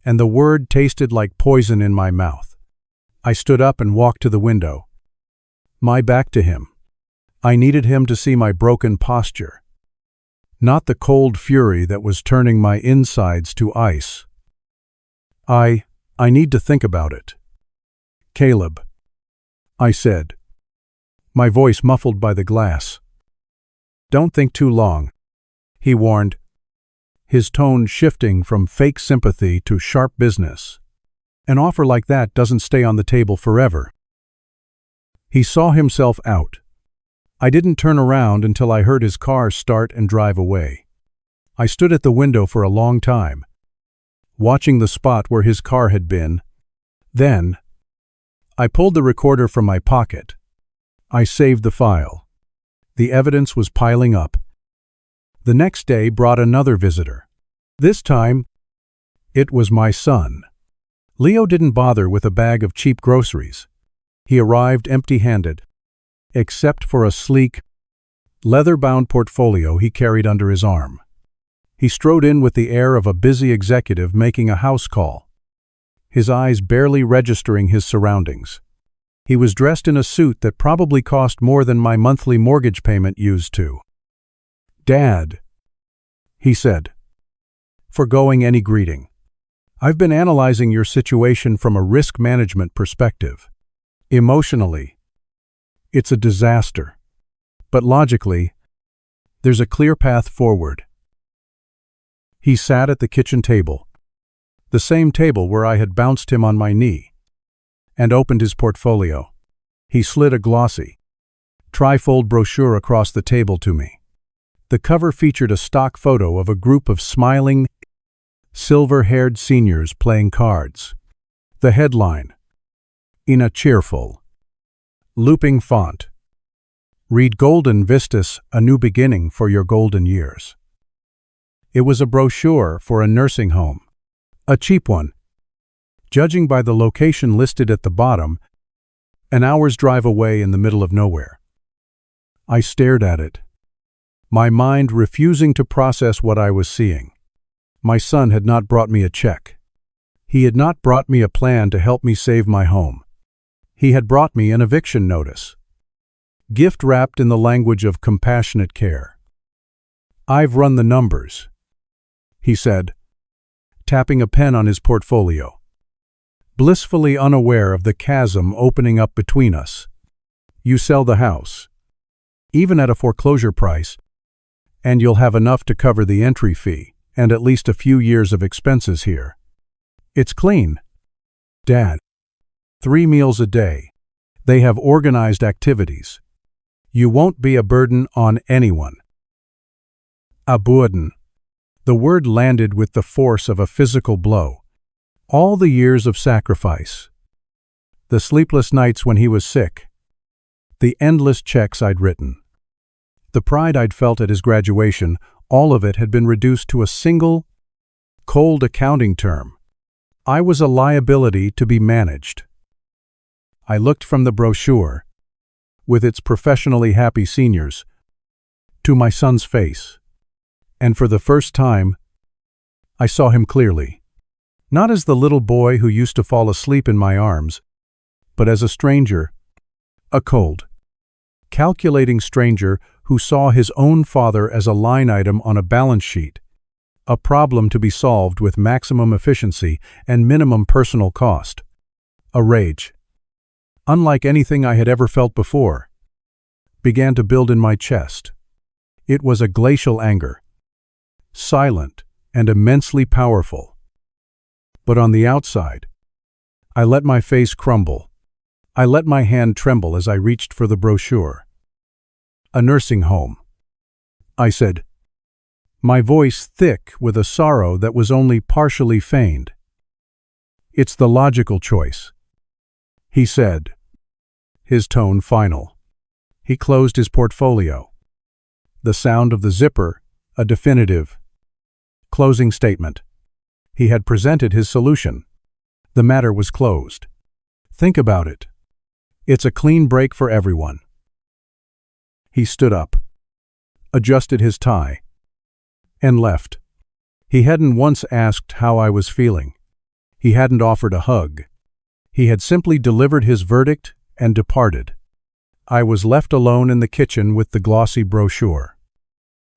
and the word tasted like poison in my mouth. I stood up and walked to the window, my back to him. I needed him to see my broken posture, not the cold fury that was turning my insides to ice. I need to think about it." "Caleb," I said, my voice muffled by the glass. "Don't think too long," he warned, his tone shifting from fake sympathy to sharp business. "An offer like that doesn't stay on the table forever." He saw himself out. I didn't turn around until I heard his car start and drive away. I stood at the window for a long time, watching the spot where his car had been. Then, I pulled the recorder from my pocket. I saved the file. The evidence was piling up. The next day brought another visitor. This time, it was my son. Leo didn't bother with a bag of cheap groceries. He arrived empty-handed, except for a sleek, leather-bound portfolio he carried under his arm. He strode in with the air of a busy executive making a house call, his eyes barely registering his surroundings. He was dressed in a suit that probably cost more than my monthly mortgage payment used to. "Dad," he said, forgoing any greeting, "I've been analyzing your situation from a risk management perspective. Emotionally, it's a disaster. But logically, there's a clear path forward." He sat at the kitchen table, the same table where I had bounced him on my knee, and opened his portfolio. He slid a glossy, trifold brochure across the table to me. The cover featured a stock photo of a group of smiling, silver-haired seniors playing cards. The headline, in a cheerful, looping font, read "Golden Vistas, a new beginning for your golden years." It was a brochure for a nursing home, a cheap one, judging by the location listed at the bottom, an hour's drive away in the middle of nowhere. I stared at it, my mind refusing to process what I was seeing. My son had not brought me a check. He had not brought me a plan to help me save my home. He had brought me an eviction notice, gift wrapped in the language of compassionate care. "I've run the numbers," he said, tapping a pen on his portfolio, blissfully unaware of the chasm opening up between us. "You sell the house, even at a foreclosure price, and you'll have enough to cover the entry fee and at least a few years of expenses here. It's clean. Dad, 3 meals a day. They have organized activities. You won't be a burden on anyone." A burden. The word landed with the force of a physical blow. All the years of sacrifice, the sleepless nights when he was sick, the endless checks I'd written, the pride I'd felt at his graduation, all of it had been reduced to a single, cold accounting term. I was a liability to be managed. I looked from the brochure, with its professionally happy seniors, to my son's face, and for the first time, I saw him clearly. Not as the little boy who used to fall asleep in my arms, but as a stranger, a cold, calculating stranger who saw his own father as a line item on a balance sheet, a problem to be solved with maximum efficiency and minimum personal cost. A rage, unlike anything I had ever felt before, began to build in my chest. It was a glacial anger, silent and immensely powerful. But on the outside, I let my face crumble. I let my hand tremble as I reached for the brochure. A nursing home, I said, my voice thick with a sorrow that was only partially feigned. It's the logical choice, he said, his tone final. He closed his portfolio. The sound of the zipper, a definitive closing statement. He had presented his solution. The matter was closed. Think about it. It's a clean break for everyone. He stood up, adjusted his tie, and left. He hadn't once asked how I was feeling. He hadn't offered a hug. He had simply delivered his verdict and departed. I was left alone in the kitchen with the glossy brochure.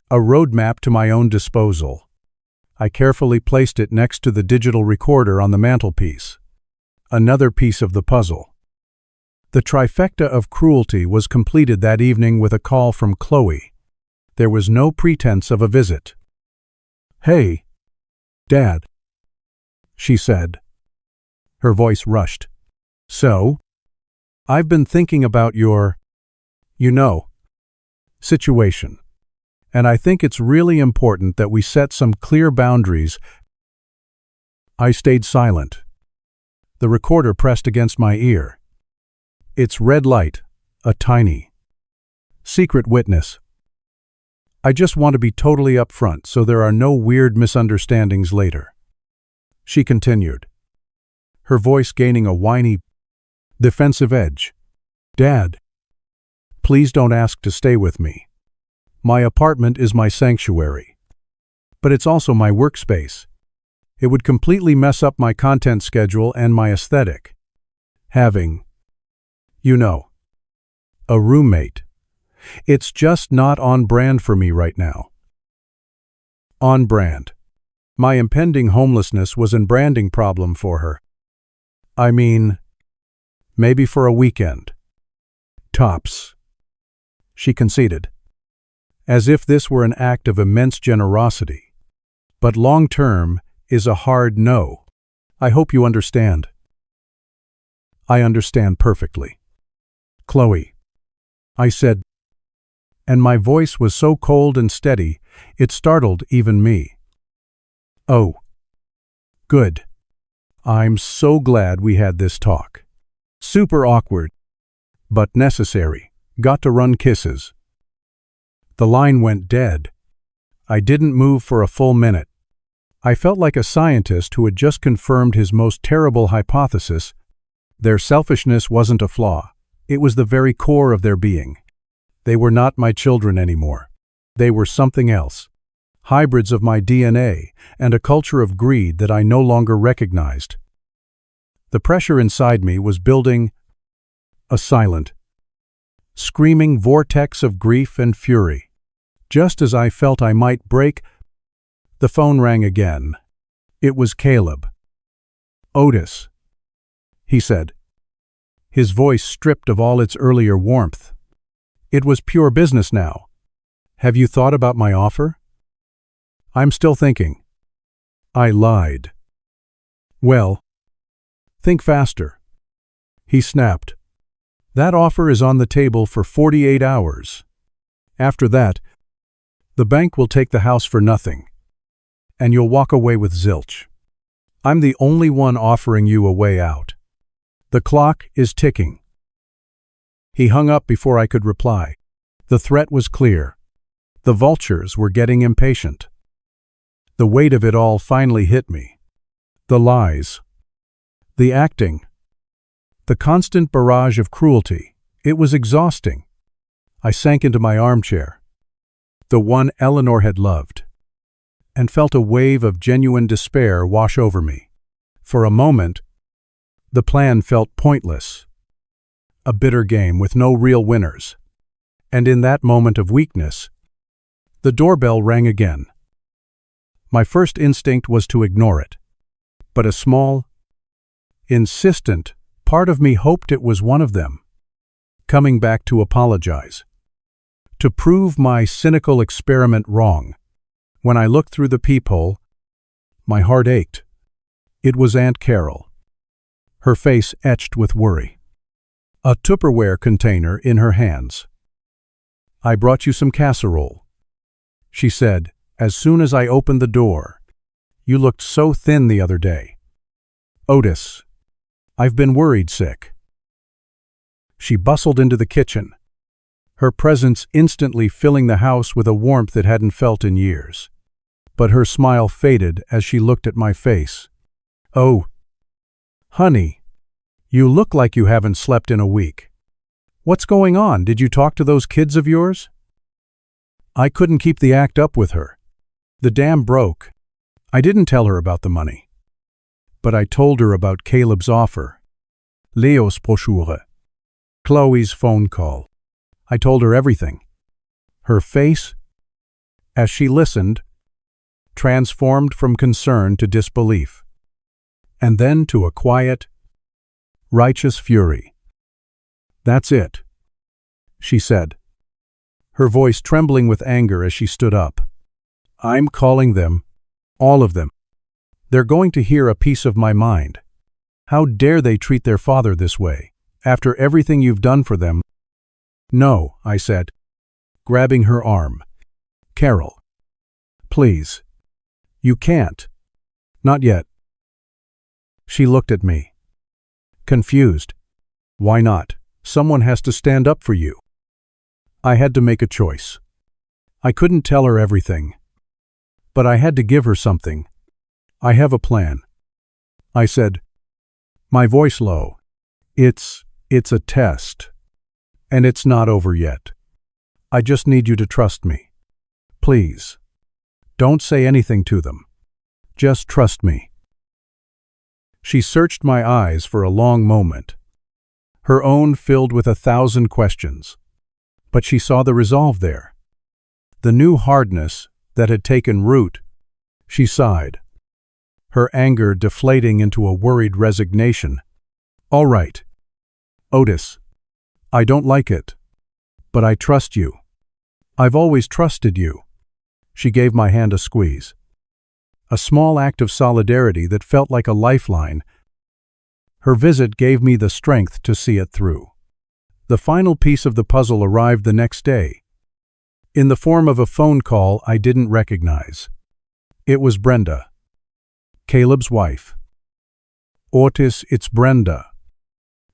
A roadmap to my own disposal. I carefully placed it next to the digital recorder on the mantelpiece. Another piece of the puzzle. The trifecta of cruelty was completed that evening with a call from Chloe. There was no pretense of a visit. "Hey, Dad," she said. Her voice rushed. "So? I've been thinking about your, situation. And I think it's really important that we set some clear boundaries." I stayed silent. The recorder pressed against my ear. Its red light, a tiny, secret witness. I just want to be totally upfront so there are no weird misunderstandings later. She continued, her voice gaining a whiny, defensive edge. "Dad, please don't ask to stay with me. My apartment is my sanctuary. But it's also my workspace. It would completely mess up my content schedule and my aesthetic. Having, a roommate. It's just not on brand for me right now." On brand. My impending homelessness was a branding problem for her. I mean, maybe for a weekend. Tops. She conceded, as if this were an act of immense generosity. But long-term is a hard no. I hope you understand. I understand perfectly. "Chloe," I said, and my voice was so cold and steady, it startled even me. "Oh, good. I'm so glad we had this talk. Super awkward, but necessary. Got to run kisses." The line went dead. I didn't move for a full minute. I felt like a scientist who had just confirmed his most terrible hypothesis. Their selfishness wasn't a flaw. It was the very core of their being. They were not my children anymore. They were something else. Hybrids of my DNA and a culture of greed that I no longer recognized. The pressure inside me was building a silent, screaming vortex of grief and fury. Just as I felt I might break, the phone rang again. It was Caleb. "Otis," he said, his voice stripped of all its earlier warmth. It was pure business now. "Have you thought about my offer?" "I'm still thinking." I lied. "Well, think faster," he snapped. "That offer is on the table for 48 hours. After that, the bank will take the house for nothing, and you'll walk away with zilch. I'm the only one offering you a way out. The clock is ticking." He hung up before I could reply. The threat was clear. The vultures were getting impatient. The weight of it all finally hit me. The lies. The acting. The constant barrage of cruelty. It was exhausting. I sank into my armchair, the one Eleanor had loved, and felt a wave of genuine despair wash over me. For a moment, the plan felt pointless, a bitter game with no real winners. And in that moment of weakness, the doorbell rang again. My first instinct was to ignore it, but a small, insistent part of me hoped it was one of them, coming back to apologize, to prove my cynical experiment wrong. When I looked through the peephole, my heart ached. It was Aunt Carol, her face etched with worry, a Tupperware container in her hands. "I brought you some casserole," she said, as soon as I opened the door. "You looked so thin the other day." "Otis, I've been worried sick." She bustled into the kitchen, her presence instantly filling the house with a warmth it hadn't felt in years. But her smile faded as she looked at my face. "Oh, honey, you look like you haven't slept in a week. What's going on? Did you talk to those kids of yours?" I couldn't keep the act up with her. The dam broke. I didn't tell her about the money, but I told her about Caleb's offer, Leo's brochure, Chloe's phone call. I told her everything. Her face, as she listened, transformed from concern to disbelief, and then to a quiet, righteous fury. "That's it," she said, her voice trembling with anger as she stood up. "I'm calling them, all of them. They're going to hear a piece of my mind. How dare they treat their father this way, after everything you've done for them?" "No," I said, grabbing her arm. "Carol, please. You can't. Not yet." She looked at me, confused. "Why not? Someone has to stand up for you." I had to make a choice. I couldn't tell her everything, but I had to give her something. "I have a plan," I said, my voice low. It's a test, and it's not over yet. I just need you to trust me. Please. Don't say anything to them. Just trust me." She searched my eyes for a long moment, her own filled with 1,000 questions. But she saw the resolve there, the new hardness that had taken root. She sighed, her anger deflating into a worried resignation. "All right, Otis, I don't like it, but I trust you. I've always trusted you." She gave my hand a squeeze, a small act of solidarity that felt like a lifeline. Her visit gave me the strength to see it through. The final piece of the puzzle arrived the next day, in the form of a phone call I didn't recognize. It was Brenda, Caleb's wife. "Otis, it's Brenda,"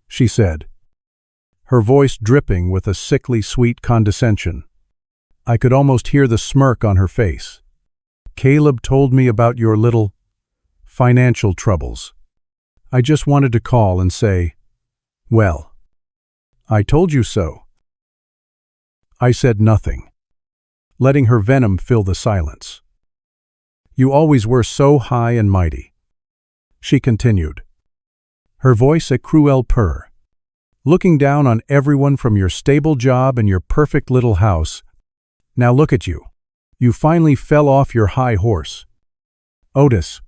she said, her voice dripping with a sickly sweet condescension. I could almost hear the smirk on her face. "Caleb told me about your little financial troubles. I just wanted to call and say, well, I told you so." I said nothing, letting her venom fill the silence. "You always were so high and mighty," she continued, her voice a cruel purr. "Looking down on everyone from your stable job and your perfect little house. Now look at you. You finally fell off your high horse. Otis,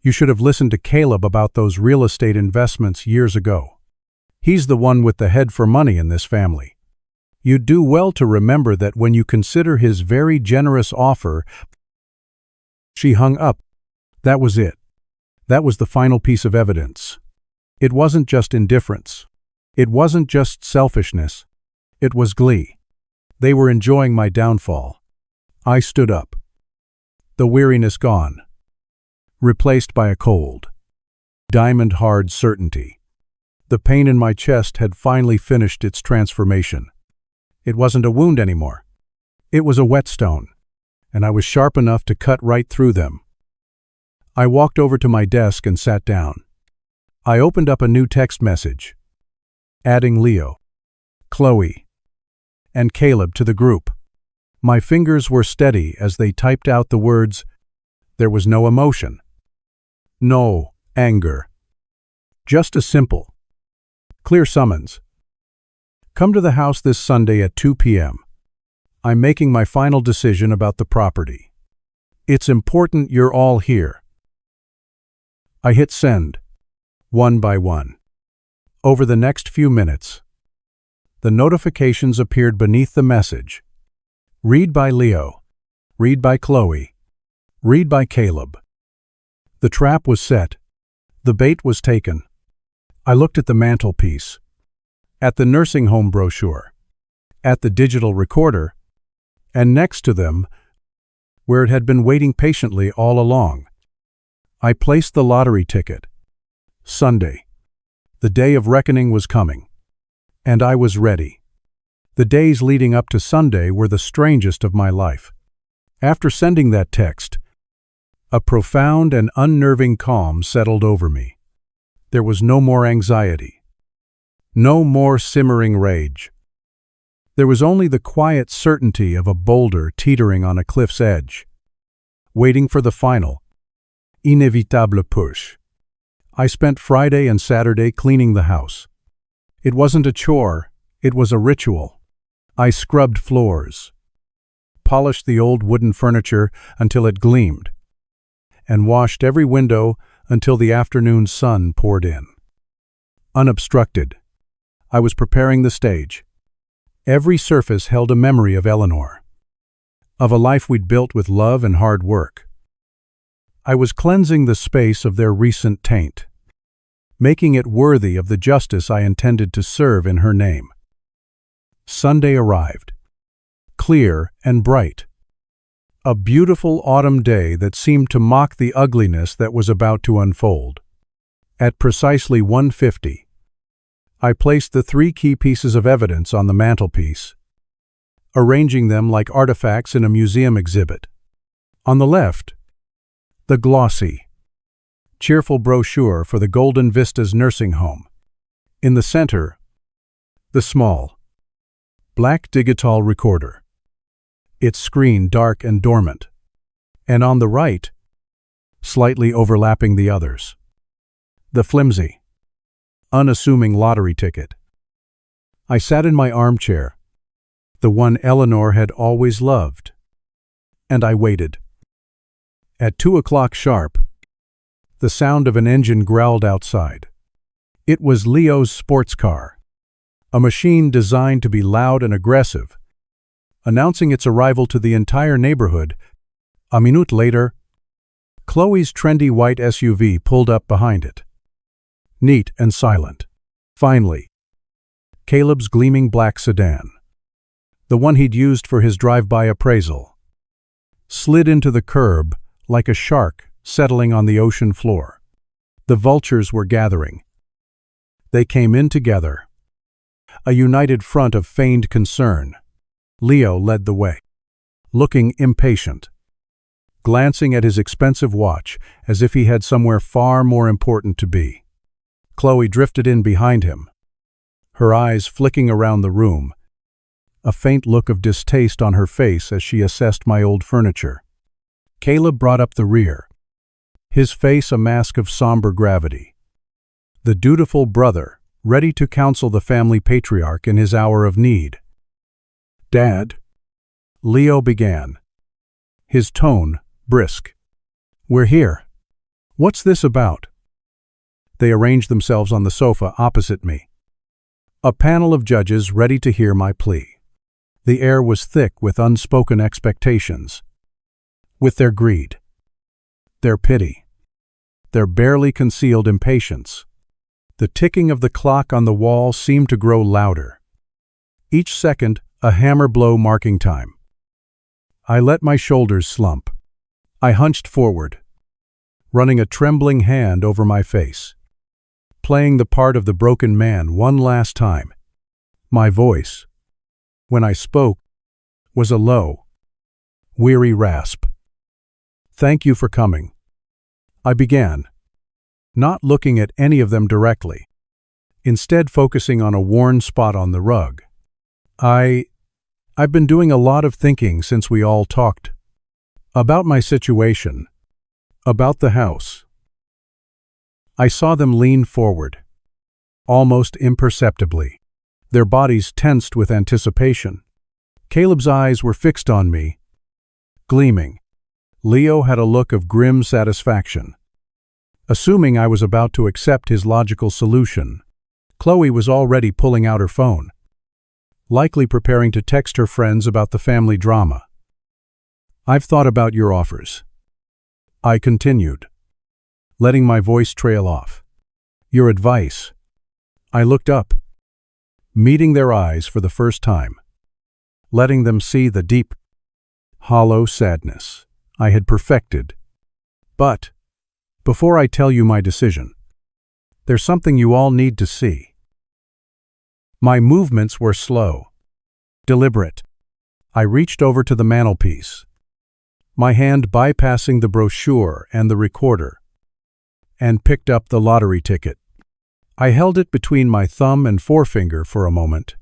you should have listened to Caleb about those real estate investments years ago. He's the one with the head for money in this family. You'd do well to remember that when you consider his very generous offer." She hung up. That was it. That was the final piece of evidence. It wasn't just indifference. It wasn't just selfishness. It was glee. They were enjoying my downfall. I stood up, the weariness gone, replaced by a cold, diamond-hard certainty. The pain in my chest had finally finished its transformation. It wasn't a wound anymore. It was a whetstone, and I was sharp enough to cut right through them. I walked over to my desk and sat down. I opened up a new text message, adding Leo, Chloe, and Caleb to the group. My fingers were steady as they typed out the words. There was no emotion. No anger. Just a simple, clear summons. Come to the house this Sunday at 2 p.m. I'm making my final decision about the property. It's important you're all here. I hit send, one by one. Over the next few minutes, the notifications appeared beneath the message. Read by Leo. Read by Chloe. Read by Caleb. The trap was set. The bait was taken. I looked at the mantelpiece, at the nursing home brochure, at the digital recorder, and next to them, where it had been waiting patiently all along, I placed the lottery ticket. Sunday. The day of reckoning was coming. And I was ready. The days leading up to Sunday were the strangest of my life. After sending that text, a profound and unnerving calm settled over me. There was no more anxiety. No more simmering rage. There was only the quiet certainty of a boulder teetering on a cliff's edge, waiting for the final, inévitable push. I spent Friday and Saturday cleaning the house. It wasn't a chore, it was a ritual. I scrubbed floors, polished the old wooden furniture until it gleamed, and washed every window until the afternoon sun poured in. Unobstructed, I was preparing the stage. Every surface held a memory of Eleanor, of a life we'd built with love and hard work. I was cleansing the space of their recent taint, making it worthy of the justice I intended to serve in her name. Sunday arrived, clear and bright. A beautiful autumn day that seemed to mock the ugliness that was about to unfold. At precisely 1:50, I placed the 3 key pieces of evidence on the mantelpiece, arranging them like artifacts in a museum exhibit. On the left, the glossy, cheerful brochure for the Golden Vistas nursing home. In the center, the small, black digital recorder, its screen dark and dormant. And on the right, slightly overlapping the others, the flimsy, unassuming lottery ticket. I sat in my armchair, the one Eleanor had always loved, and I waited. At 2 o'clock sharp, the sound of an engine growled outside. It was Leo's sports car, a machine designed to be loud and aggressive, announcing its arrival to the entire neighborhood. A minute later, Chloe's trendy white SUV pulled up behind it, neat and silent. Finally, Caleb's gleaming black sedan, the one he'd used for his drive-by appraisal, slid into the curb like a shark settling on the ocean floor. The vultures were gathering. They came in together, a united front of feigned concern. Leo led the way, looking impatient, glancing at his expensive watch as if he had somewhere far more important to be. Chloe drifted in behind him, her eyes flicking around the room, a faint look of distaste on her face as she assessed my old furniture. Caleb brought up the rear, his face a mask of somber gravity. The dutiful brother, ready to counsel the family patriarch in his hour of need. "Dad," Leo began, his tone brisk. "We're here. What's this about?" They arranged themselves on the sofa opposite me, a panel of judges ready to hear my plea. The air was thick with unspoken expectations, with their greed, their pity, their barely concealed impatience. The ticking of the clock on the wall seemed to grow louder, each second a hammer blow marking time. I let my shoulders slump. I hunched forward, running a trembling hand over my face, playing the part of the broken man one last time. My voice, when I spoke, was a low, weary rasp. "Thank you for coming," I began, not looking at any of them directly. instead focusing on a worn spot on the rug. I've been doing a lot of thinking since we all talked. About my situation. About the house. I saw them lean forward, almost imperceptibly, their bodies tensed with anticipation. Caleb's eyes were fixed on me, gleaming. Leo had a look of grim satisfaction. Assuming I was about to accept his logical solution, Chloe was already pulling out her phone, likely preparing to text her friends about the family drama. I've thought about your offers. I continued, letting my voice trail off. Your advice. I looked up, meeting their eyes for the first time, letting them see the deep, hollow sadness I had perfected. But, before I tell you my decision, there's something you all need to see. My movements were slow, deliberate. I reached over to the mantelpiece, my hand bypassing the brochure and the recorder, and picked up the lottery ticket. I held it between my thumb and forefinger for a moment,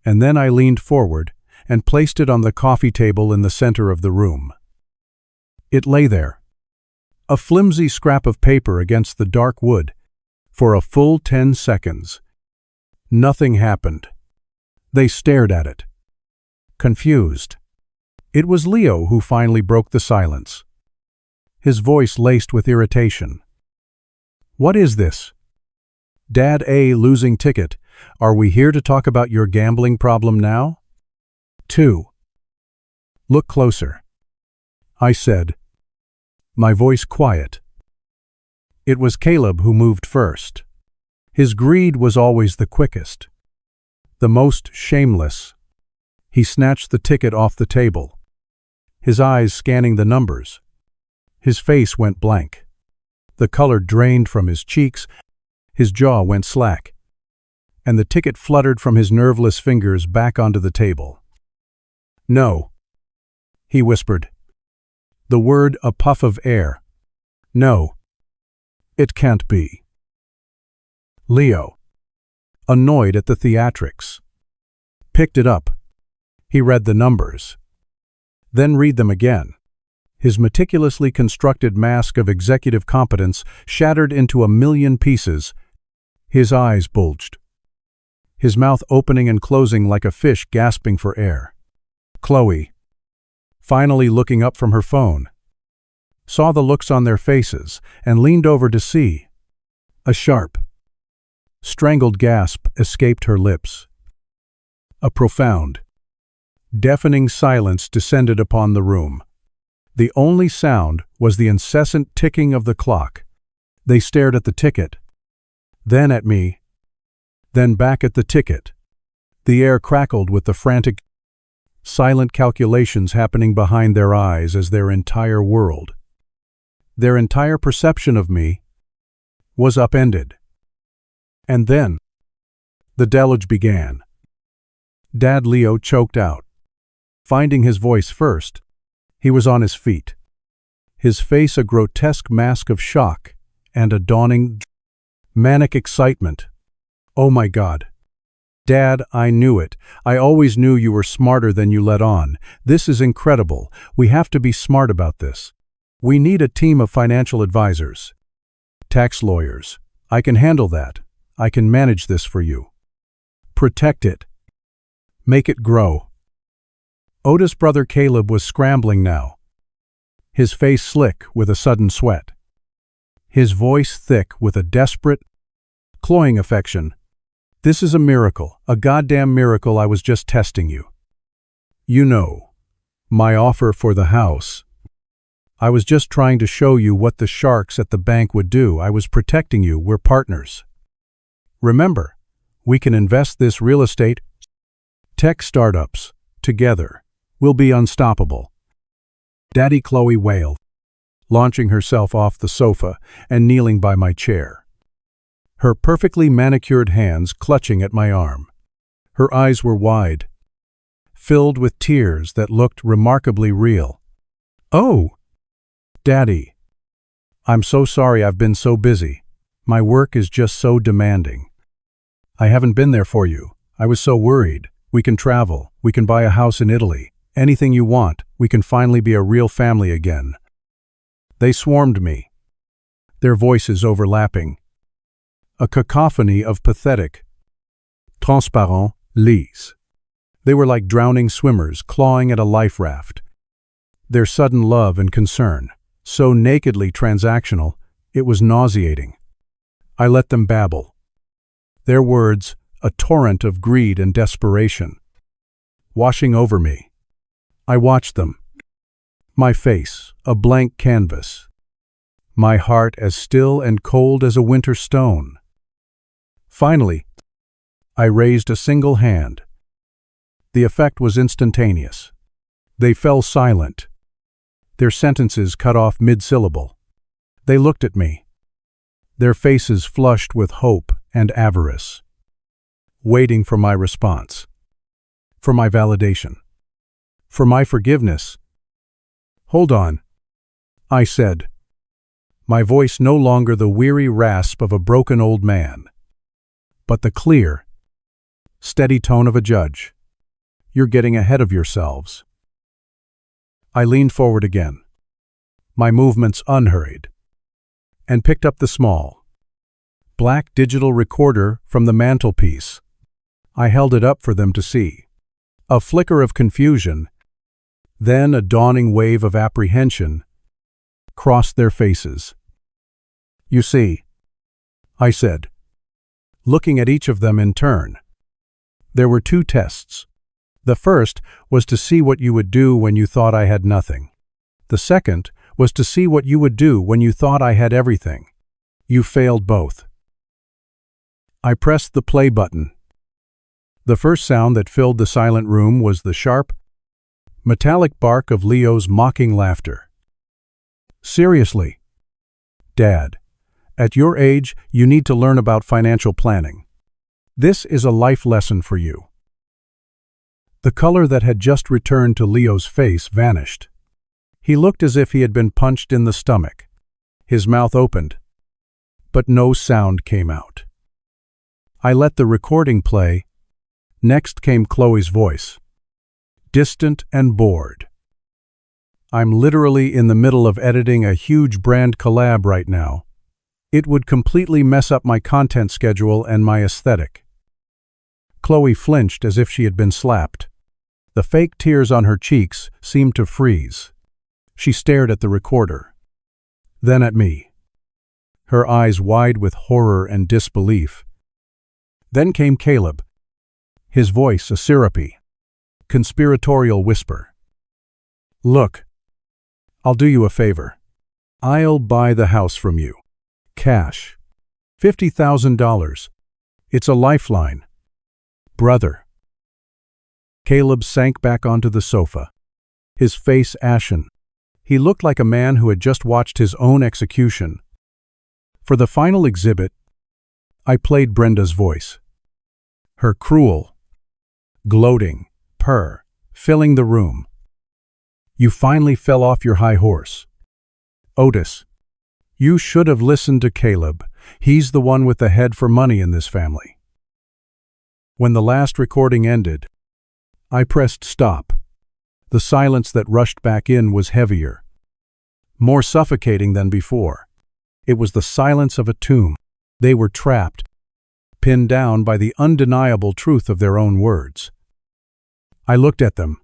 and then I leaned forward and placed it on the coffee table in the center of the room. It lay there, a flimsy scrap of paper against the dark wood, for a full 10 seconds. Nothing happened. They stared at it, confused. It was Leo who finally broke the silence, his voice laced with irritation. What is this? Dad A. losing ticket. Are we here to talk about your gambling problem now? 2. Look closer, I said, my voice quiet. It was Caleb who moved first. His greed was always the quickest, the most shameless. He snatched the ticket off the table, his eyes scanning the numbers. His face went blank. The color drained from his cheeks, his jaw went slack, and the ticket fluttered from his nerveless fingers back onto the table. No, he whispered, the word a puff of air. No, it can't be. Leo, annoyed at the theatrics, picked it up. He read the numbers, then read them again. His meticulously constructed mask of executive competence shattered into a million pieces. His eyes bulged, his mouth opening and closing like a fish gasping for air. Chloe, finally looking up from her phone, saw the looks on their faces and leaned over to see. A sharp, strangled gasp escaped her lips. A profound, deafening silence descended upon the room. The only sound was the incessant ticking of the clock. They stared at the ticket, then at me, then back at the ticket. The air crackled with the frantic, silent calculations happening behind their eyes as their entire world, their entire perception of me, was upended. And then, the deluge began. Dad Leo choked out. Finding his voice first, he was on his feet, his face a grotesque mask of shock and a dawning, manic excitement. Oh my God. Dad, I knew it. I always knew you were smarter than you let on. This is incredible. We have to be smart about this. We need a team of financial advisors. Tax lawyers. I can handle that. I can manage this for you. Protect it. Make it grow. Otis' brother Caleb was scrambling now, his face slick with a sudden sweat, his voice thick with a desperate, cloying affection. This is a miracle, a goddamn miracle. I was just testing you. You know, my offer for the house. I was just trying to show you what the sharks at the bank would do. I was protecting you. We're partners. Remember, we can invest this real estate, tech startups, together. We'll be unstoppable. Daddy, Chloe wailed, launching herself off the sofa and kneeling by my chair, her perfectly manicured hands clutching at my arm. Her eyes were wide, filled with tears that looked remarkably real. Oh, Daddy, I'm so sorry. I've been so busy. My work is just so demanding. I haven't been there for you. I was so worried. We can travel. We can buy a house in Italy. Anything you want. We can finally be a real family again." They swarmed me, their voices overlapping. A cacophony of pathetic, transparent lies. They were like drowning swimmers clawing at a life raft. Their sudden love and concern, so nakedly transactional, it was nauseating. I let them babble. Their words, a torrent of greed and desperation, washing over me. I watched them. My face, a blank canvas. My heart as still and cold as a winter stone. Finally, I raised a single hand. The effect was instantaneous. They fell silent, their sentences cut off mid-syllable. They looked at me, their faces flushed with hope and avarice, waiting for my response, for my validation, for my forgiveness. "Hold on," I said, my voice no longer the weary rasp of a broken old man, but the clear, steady tone of a judge. "You're getting ahead of yourselves." I leaned forward again, my movements unhurried, and picked up the small, black digital recorder from the mantelpiece. I held it up for them to see. A flicker of confusion, then a dawning wave of apprehension, crossed their faces. "You see," I said, looking at each of them in turn. "There were two tests. The first was to see what you would do when you thought I had nothing. The second was to see what you would do when you thought I had everything. You failed both." I pressed the play button. The first sound that filled the silent room was the sharp, metallic bark of Leo's mocking laughter. "Seriously, Dad, at your age, you need to learn about financial planning. This is a life lesson for you." The color that had just returned to Leo's face vanished. He looked as if he had been punched in the stomach. His mouth opened, but no sound came out. I let the recording play. Next came Chloe's voice, distant and bored. "I'm literally in the middle of editing a huge brand collab right now. It would completely mess up my content schedule and my aesthetic." Chloe flinched as if she had been slapped. The fake tears on her cheeks seemed to freeze. She stared at the recorder, then at me, her eyes wide with horror and disbelief. Then came Caleb, his voice a syrupy, conspiratorial whisper. "Look, I'll do you a favor. I'll buy the house from you. Cash. $50,000. It's a lifeline. Brother." Caleb sank back onto the sofa, his face ashen. He looked like a man who had just watched his own execution. For the final exhibit, I played Brenda's voice. Her cruel, gloating purr filling the room. "You finally fell off your high horse. Otis, you should have listened to Caleb. He's the one with the head for money in this family." When the last recording ended, I pressed stop. The silence that rushed back in was heavier, more suffocating than before. It was the silence of a tomb. They were trapped, pinned down by the undeniable truth of their own words. I looked at them,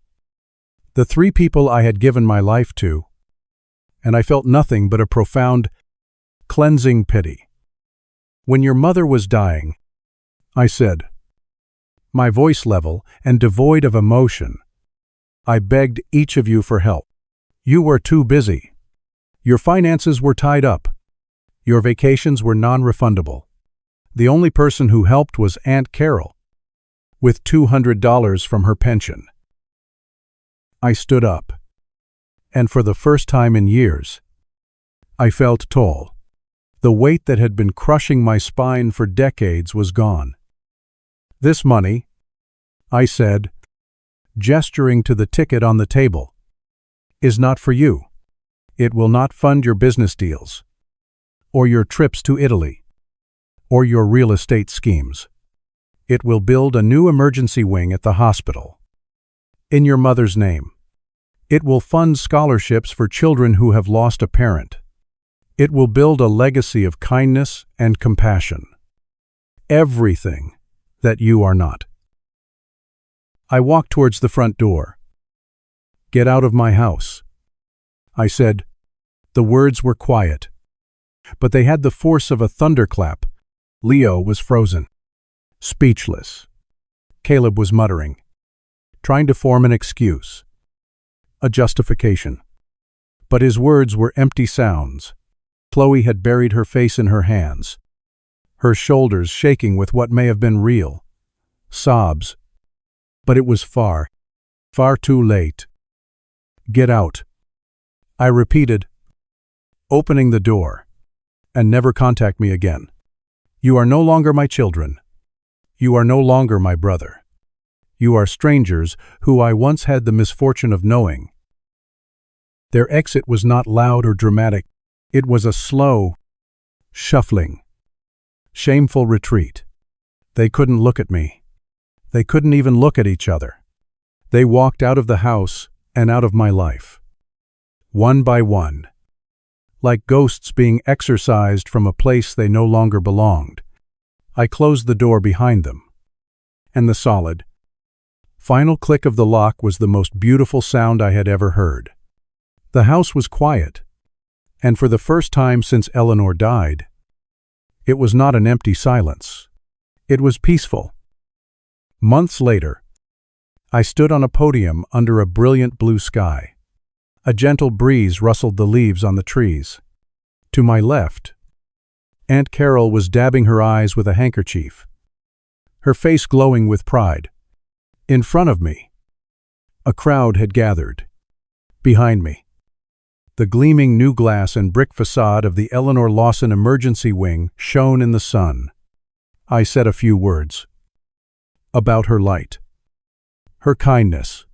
the three people I had given my life to, and I felt nothing but a profound, cleansing pity. "When your mother was dying," I said, my voice level and devoid of emotion, "I begged each of you for help. You were too busy. Your finances were tied up. Your vacations were non-refundable. The only person who helped was Aunt Carol, with $200 from her pension." I stood up, and for the first time in years, I felt tall. The weight that had been crushing my spine for decades was gone. "This money," I said, gesturing to the ticket on the table, "is not for you. It will not fund your business deals, or your trips to Italy, or your real estate schemes. It will build a new emergency wing at the hospital. In your mother's name. It will fund scholarships for children who have lost a parent. It will build a legacy of kindness and compassion. Everything that you are not. I walked towards the front door. Get out of my house, I said. The words were quiet, but they had the force of a thunderclap. Leo was frozen, speechless. Caleb was muttering, trying to form an excuse, a justification. But his words were empty sounds. Chloe had buried her face in her hands, her shoulders shaking with what may have been real sobs. But it was far, far too late. Get out, I repeated, opening the door. And never contact me again. You are no longer my children. You are no longer my brother. You are strangers who I once had the misfortune of knowing. Their exit was not loud or dramatic. It was a slow, shuffling, shameful retreat. They couldn't look at me. They couldn't even look at each other. They walked out of the house and out of my life. One by one. Like ghosts being exorcised from a place they no longer belonged. I closed the door behind them. And the solid, final click of the lock was the most beautiful sound I had ever heard. The house was quiet, and for the first time since Eleanor died, it was not an empty silence. It was peaceful. Months later, I stood on a podium under a brilliant blue sky. A gentle breeze rustled the leaves on the trees. To my left, Aunt Carol was dabbing her eyes with a handkerchief, her face glowing with pride. In front of me, a crowd had gathered. Behind me, the gleaming new glass and brick facade of the Eleanor Lawson emergency wing shone in the sun. I said a few words about her light, her kindness,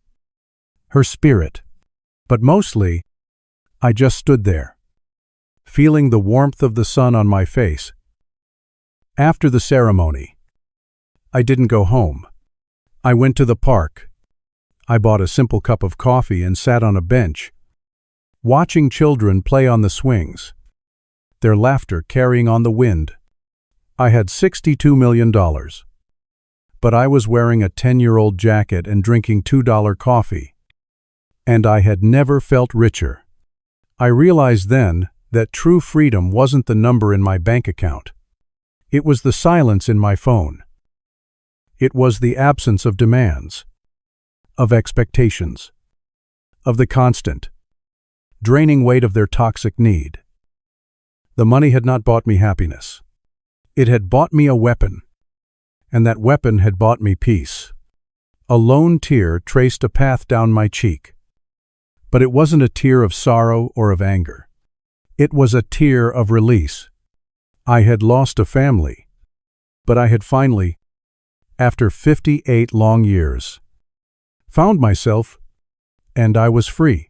her spirit. But mostly, I just stood there, feeling the warmth of the sun on my face. After the ceremony, I didn't go home. I went to the park. I bought a simple cup of coffee and sat on a bench, watching children play on the swings, their laughter carrying on the wind. I had $62 million, but I was wearing a 10-year-old jacket and drinking $2 coffee. And I had never felt richer. I realized then that true freedom wasn't the number in my bank account. It was the silence in my phone. It was the absence of demands, of expectations, of the constant, draining weight of their toxic need. The money had not bought me happiness. It had bought me a weapon, and that weapon had bought me peace. A lone tear traced a path down my cheek. But it wasn't a tear of sorrow or of anger. It was a tear of release. I had lost a family, but I had finally, after 58 long years, found myself, and I was free.